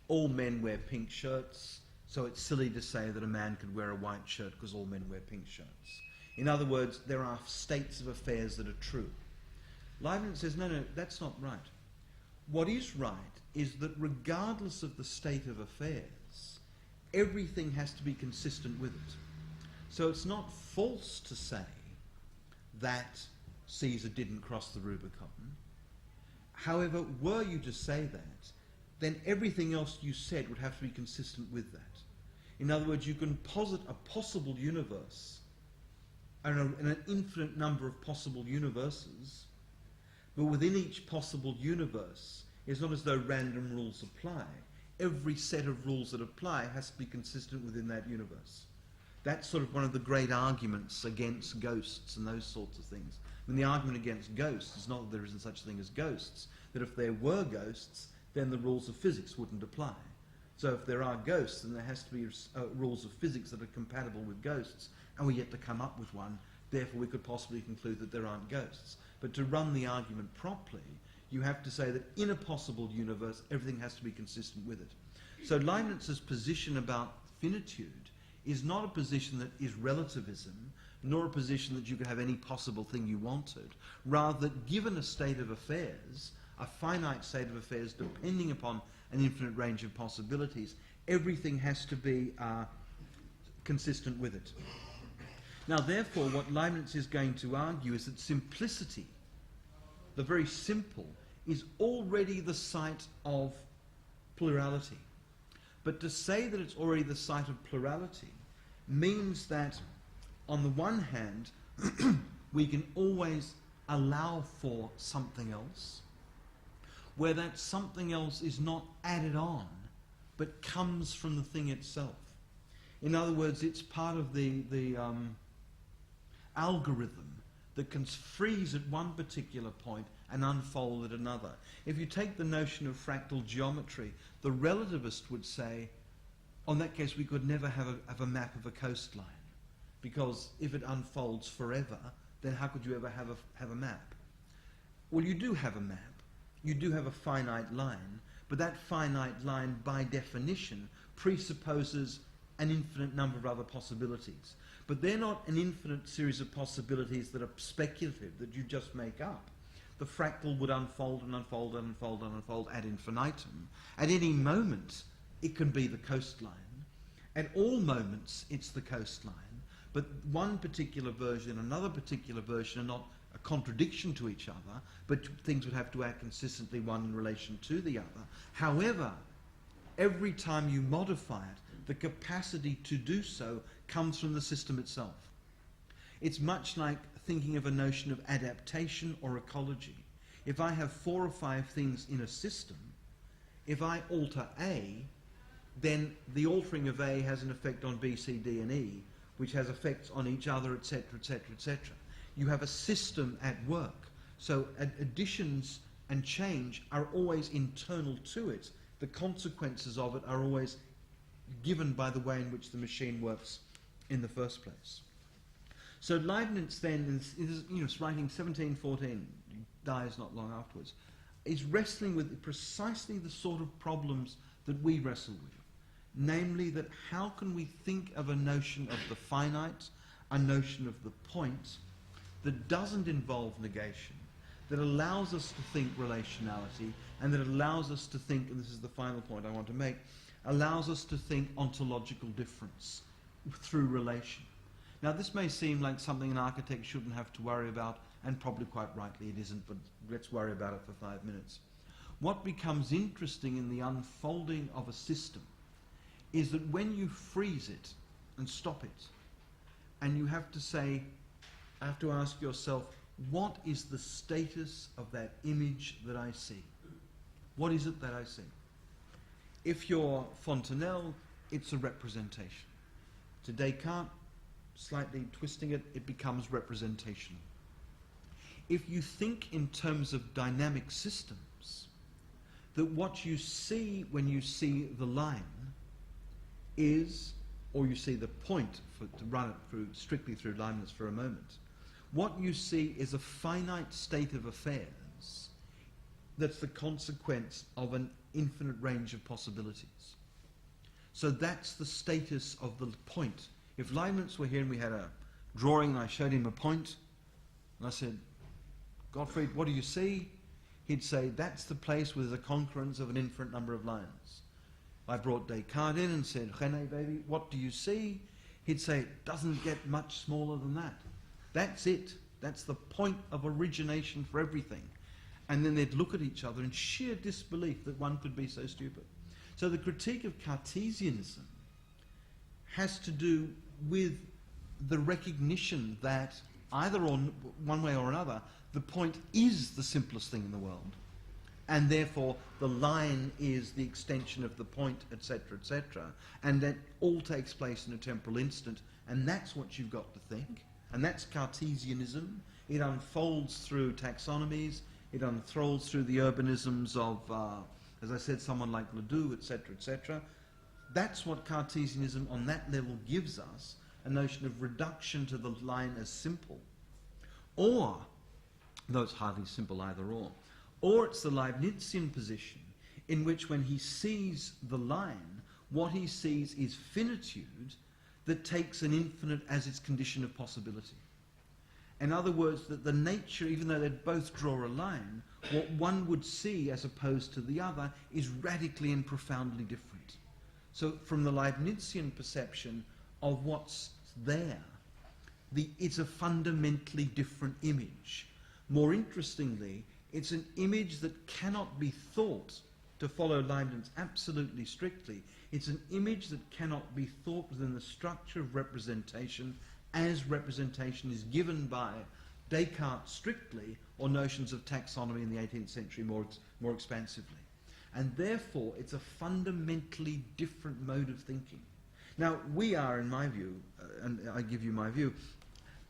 all men wear pink shirts, so it's silly to say that a man could wear a white shirt because all men wear pink shirts. In other words, there are states of affairs that are true. Leibniz says, no, that's not right. What is right is that regardless of the state of affairs, everything has to be consistent with it. So it's not false to say that Caesar didn't cross the Rubicon. However, were you to say that, then everything else you said would have to be consistent with that. In other words, you can posit a possible universe and an infinite number of possible universes, but within each possible universe, it's not as though random rules apply. Every set of rules that apply has to be consistent within that universe. That's sort of one of the great arguments against ghosts and those sorts of things. The argument against ghosts is not that there isn't such a thing as ghosts, that if there were ghosts, then the rules of physics wouldn't apply. So if there are ghosts, then there has to be rules of physics that are compatible with ghosts, and we yet to come up with one. Therefore, we could possibly conclude that there aren't ghosts. But to run the argument properly, you have to say that in a possible universe, everything has to be consistent with it. So Leibniz's position about finitude is not a position that is relativism, nor a position that you could have any possible thing you wanted. Rather, that given a state of affairs, a finite state of affairs depending upon an infinite range of possibilities, everything has to be consistent with it. Now, therefore, what Leibniz is going to argue is that simplicity, the very simple, is already the site of plurality. But to say that it's already the site of plurality means that, on the one hand, we can always allow for something else, where that something else is not added on, but comes from the thing itself. In other words, it's part of the algorithm that can freeze at one particular point and unfold at another. If you take the notion of fractal geometry, the relativist would say, in that case, we could never have a map of a coastline, because if it unfolds forever, then how could you ever have a map? Well, you do have a map. You do have a finite line, but that finite line, by definition, presupposes an infinite number of other possibilities. But they're not an infinite series of possibilities that are speculative, that you just make up. The fractal would unfold and unfold and unfold and unfold ad infinitum. At any moment, it can be the coastline. At all moments, it's the coastline. But one particular version and another particular version are not a contradiction to each other, but things would have to act consistently, one in relation to the other. However, every time you modify it, the capacity to do so comes from the system itself. It's much like thinking of a notion of adaptation or ecology. If I have 4 or 5 things in a system, if I alter A, then the altering of A has an effect on B, C, D, and E, which has effects on each other, etc., etc., etc. You have a system at work. So additions and change are always internal to it. The consequences of it are always given by the way in which the machine works in the first place. So Leibniz then is writing 1714, he dies not long afterwards, is wrestling with precisely the sort of problems that we wrestle with. Namely, that how can we think of a notion of the finite, a notion of the point, that doesn't involve negation, that allows us to think relationality, and that allows us to think, and this is the final point I want to make, allows us to think ontological difference through relation. Now, this may seem like something an architect shouldn't have to worry about, and probably quite rightly it isn't, but let's worry about it for 5 minutes. What becomes interesting in the unfolding of a system is that when you freeze it and stop it, and you have to ask yourself, what is the status of that image that I see? What is it that I see? If you're Fontanelle, it's a representation. To Descartes, slightly twisting it, it becomes representational. If you think in terms of dynamic systems, that what you see when you see the line is, or you see the point, to run it through strictly through Leibniz for a moment, what you see is a finite state of affairs that's the consequence of an infinite range of possibilities. So that's the status of the point. If Leibniz were here and we had a drawing and I showed him a point, and I said, Gottfried, what do you see? He'd say, that's the place where there's a concurrence of an infinite number of lines. I brought Descartes in and said, René, baby, what do you see? He'd say, it doesn't get much smaller than that. That's it. That's the point of origination for everything. And then they'd look at each other in sheer disbelief that one could be so stupid. So the critique of Cartesianism has to do with the recognition that either on one way or another, the point is the simplest thing in the world. And therefore, the line is the extension of the point, etc., etc. And that all takes place in a temporal instant. And that's what you've got to think. And that's Cartesianism. It unfolds through taxonomies. It unfolds through the urbanisms of, as I said, someone like Ledoux, etc., etc. That's what Cartesianism on that level gives us, a notion of reduction to the line as simple. Or, though it's hardly simple either or it's the Leibnizian position in which when he sees the line, what he sees is finitude that takes an infinite as its condition of possibility. In other words, that the nature, even though they both draw a line, what one would see as opposed to the other is radically and profoundly different. So from the Leibnizian perception of what's there, it's a fundamentally different image. More interestingly, it's an image that cannot be thought to follow Leibniz absolutely strictly, it's an image that cannot be thought within the structure of representation as representation is given by Descartes strictly, or notions of taxonomy in the 18th century more expansively. And therefore, it's a fundamentally different mode of thinking. Now, we are, in my view, and I give you my view,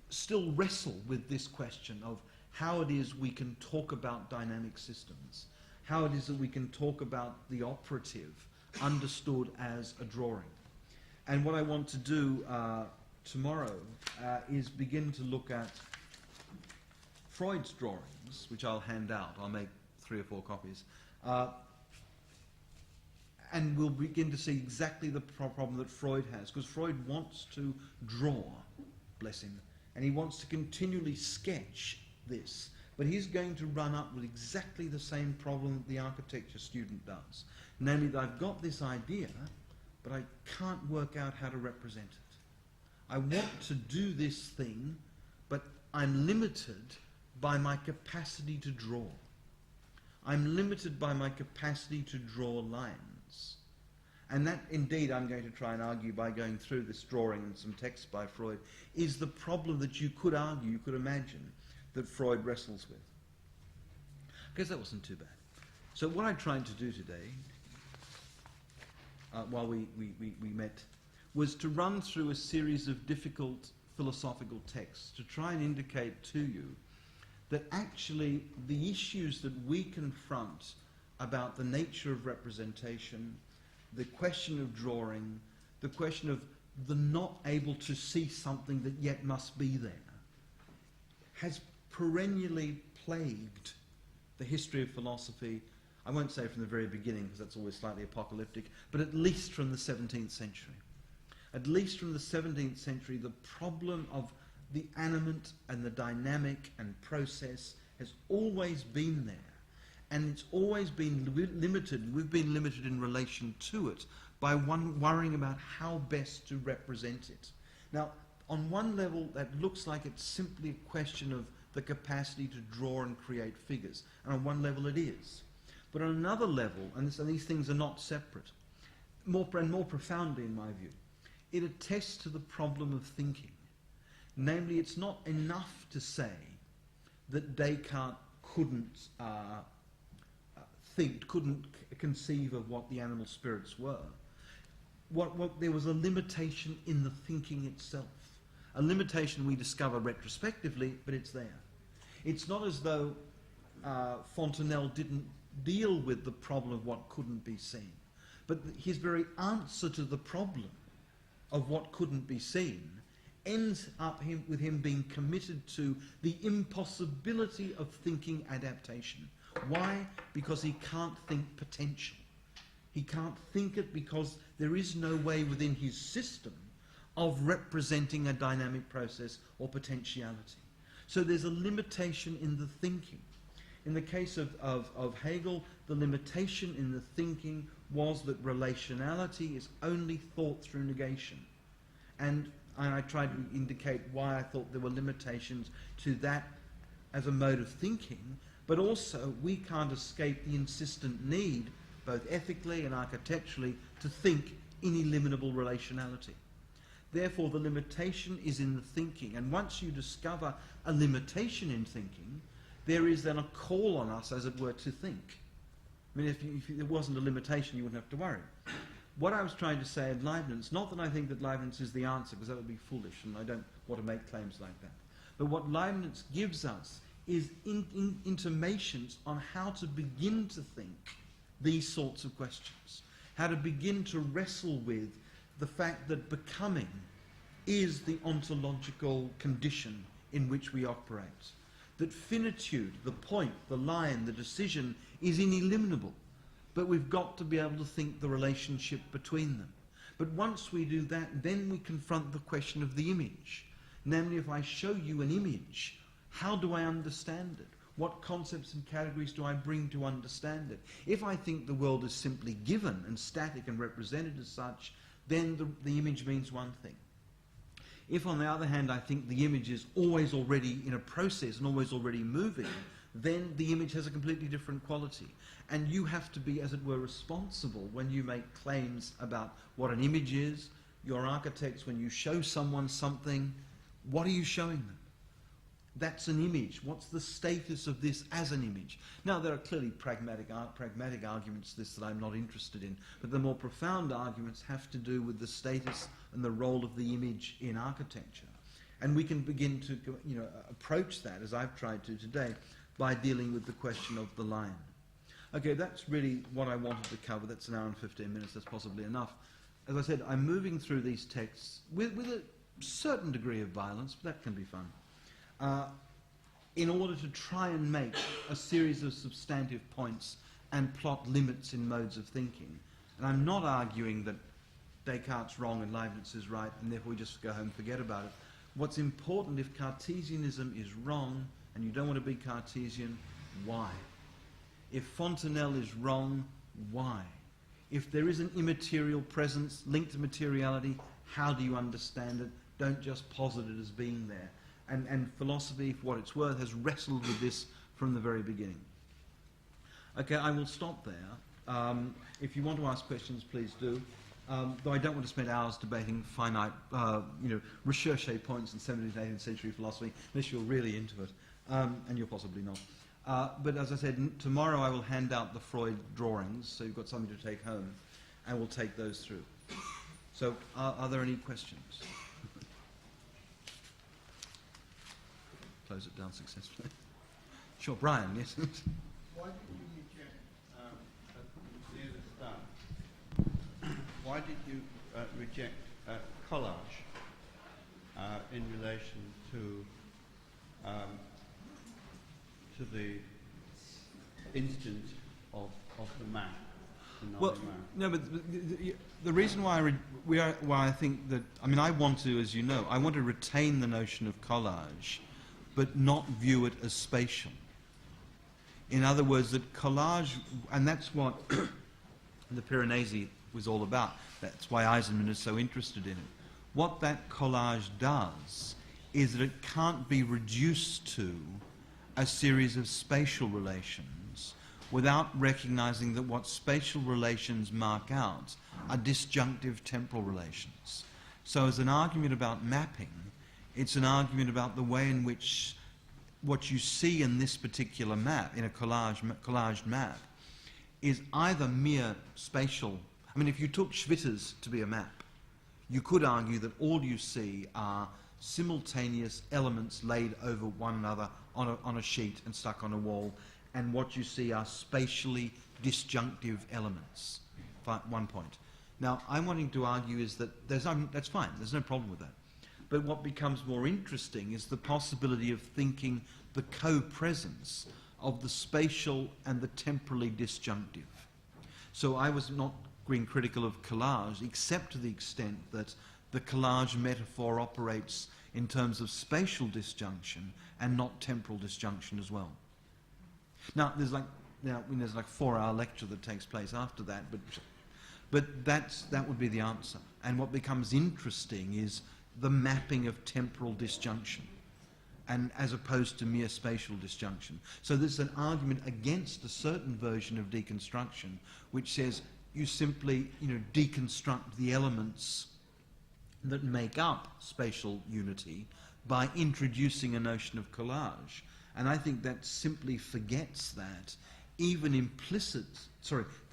still wrestle with this question of how it is we can talk about dynamic systems, how it is that we can talk about the operative understood as a drawing. And what I want to do tomorrow is begin to look at Freud's drawings, which I'll hand out. I'll make 3 or 4 copies. And we'll begin to see exactly the problem that Freud has, because Freud wants to draw, bless him, and he wants to continually sketch this, but he's going to run up with exactly the same problem that the architecture student does. Namely, that I've got this idea, but I can't work out how to represent it. I want to do this thing, but I'm limited by my capacity to draw. I'm limited by my capacity to draw lines. And that, indeed, I'm going to try and argue by going through this drawing and some texts by Freud, is the problem that you could argue, you could imagine, that Freud wrestles with. I guess that wasn't too bad. So what I tried to do today, while we met, was to run through a series of difficult philosophical texts to try and indicate to you that actually the issues that we confront about the nature of representation, the question of drawing, the question of the not able to see something that yet must be there, has perennially plagued the history of philosophy. I won't say from the very beginning, because that's always slightly apocalyptic, but at least from the 17th century. At least from the 17th century, the problem of the animate and the dynamic and process has always been there. And it's always been limited, we've been limited in relation to it, by worrying about how best to represent it. Now, on one level, that looks like it's simply a question of the capacity to draw and create figures. And on one level, it is. But on another level, and these things are not separate, more profoundly in my view, it attests to the problem of thinking. Namely, it's not enough to say that Descartes couldn't couldn't conceive of what the animal spirits were. There was a limitation in the thinking itself. A limitation we discover retrospectively, but it's there. It's not as though Fontanelle didn't deal with the problem of what couldn't be seen, but his very answer to the problem of what couldn't be seen ends up with him being committed to the impossibility of thinking adaptation. Why? Because he can't think potential. He can't think it because there is no way within his system of representing a dynamic process or potentiality. So there's a limitation in the thinking. In the case of Hegel, the limitation in the thinking was that relationality is only thought through negation. And I tried to indicate why I thought there were limitations to that as a mode of thinking, but also we can't escape the insistent need, both ethically and architecturally, to think in eliminable relationality. Therefore, the limitation is in the thinking. And once you discover a limitation in thinking, there is then a call on us, as it were, to think. I mean, if there wasn't a limitation, you wouldn't have to worry. What I was trying to say at Leibniz, not that I think that Leibniz is the answer, because that would be foolish, and I don't want to make claims like that. But what Leibniz gives us is intimations on how to begin to think these sorts of questions, how to begin to wrestle with the fact that becoming is the ontological condition in which we operate, that finitude, the point, the line, the decision is ineliminable, but we've got to be able to think the relationship between them. But once we do that, then we confront the question of the image. Namely, if I show you an image, how do I understand it? What concepts and categories do I bring to understand it? If I think the world is simply given and static and represented as such, then the image means one thing. If, on the other hand, I think the image is always already in a process and always already moving, then the image has a completely different quality. And you have to be, as it were, responsible when you make claims about what an image is. Your architects, when you show someone something, what are you showing them? That's an image. What's the status of this as an image? Now, there are clearly pragmatic arguments to this that I'm not interested in, but the more profound arguments have to do with the status and the role of the image in architecture. And we can begin to approach that, as I've tried to today, by dealing with the question of the line. Okay, that's really what I wanted to cover. That's an hour and 15 minutes. That's possibly enough. As I said, I'm moving through these texts with a certain degree of violence, but that can be fun, in order to try and make a series of substantive points and plot limits in modes of thinking. And I'm not arguing that Descartes' wrong and Leibniz is right, and therefore we just go home and forget about it. What's important, if Cartesianism is wrong, and you don't want to be Cartesian, why? If Fontanelle is wrong, why? If there is an immaterial presence linked to materiality, how do you understand it? Don't just posit it as being there. And philosophy, for what it's worth, has wrestled with this from the very beginning. Okay, I will stop there. If you want to ask questions, please do. Though I don't want to spend hours debating finite, recherche points in 17th and 18th century philosophy, unless you're really into it, and you're possibly not. But as I said, tomorrow I will hand out the Freud drawings, so you've got something to take home, and we'll take those through. So, are there any questions? Close it down successfully. Sure, Brian, yes? Why did you reject, near the start, why did you reject collage in relation to the instant of the map? Well, no, but the reason why I think that, I want to, as you know, I want to retain the notion of collage, but not view it as spatial. In other words, that collage, and that's what the Piranesi was all about. That's why Eisenman is so interested in it. What that collage does is that it can't be reduced to a series of spatial relations without recognizing that what spatial relations mark out are disjunctive temporal relations. So as an argument about mapping, it's an argument about the way in which what you see in this particular map, in a collaged map, is either mere spatial. If you took Schwitter's to be a map, you could argue that all you see are simultaneous elements laid over one another on a sheet and stuck on a wall, and what you see are spatially disjunctive elements. One point. Now, I'm wanting to argue is that that's fine, there's no problem with that. But what becomes more interesting is the possibility of thinking the co-presence of the spatial and the temporally disjunctive. So I was not being critical of collage, except to the extent that the collage metaphor operates in terms of spatial disjunction and not temporal disjunction as well. Now, there's like 4-hour lecture that takes place after that, but that would be the answer. And what becomes interesting is the mapping of temporal disjunction, and as opposed to mere spatial disjunction. So there's an argument against a certain version of deconstruction, which says you simply deconstruct the elements that make up spatial unity by introducing a notion of collage. And I think that simply forgets that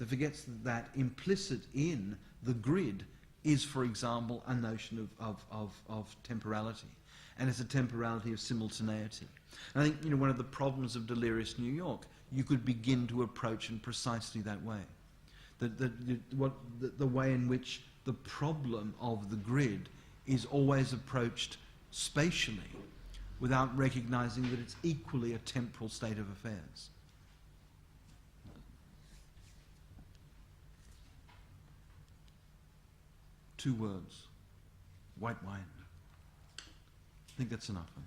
forgets that implicit in the grid is, for example, a notion of temporality. And it's a temporality of simultaneity. And I think one of the problems of Delirious New York, you could begin to approach in precisely that way. The way in which the problem of the grid is always approached spatially without recognizing that it's equally a temporal state of affairs. Two words. White wine. I think that's enough. Huh?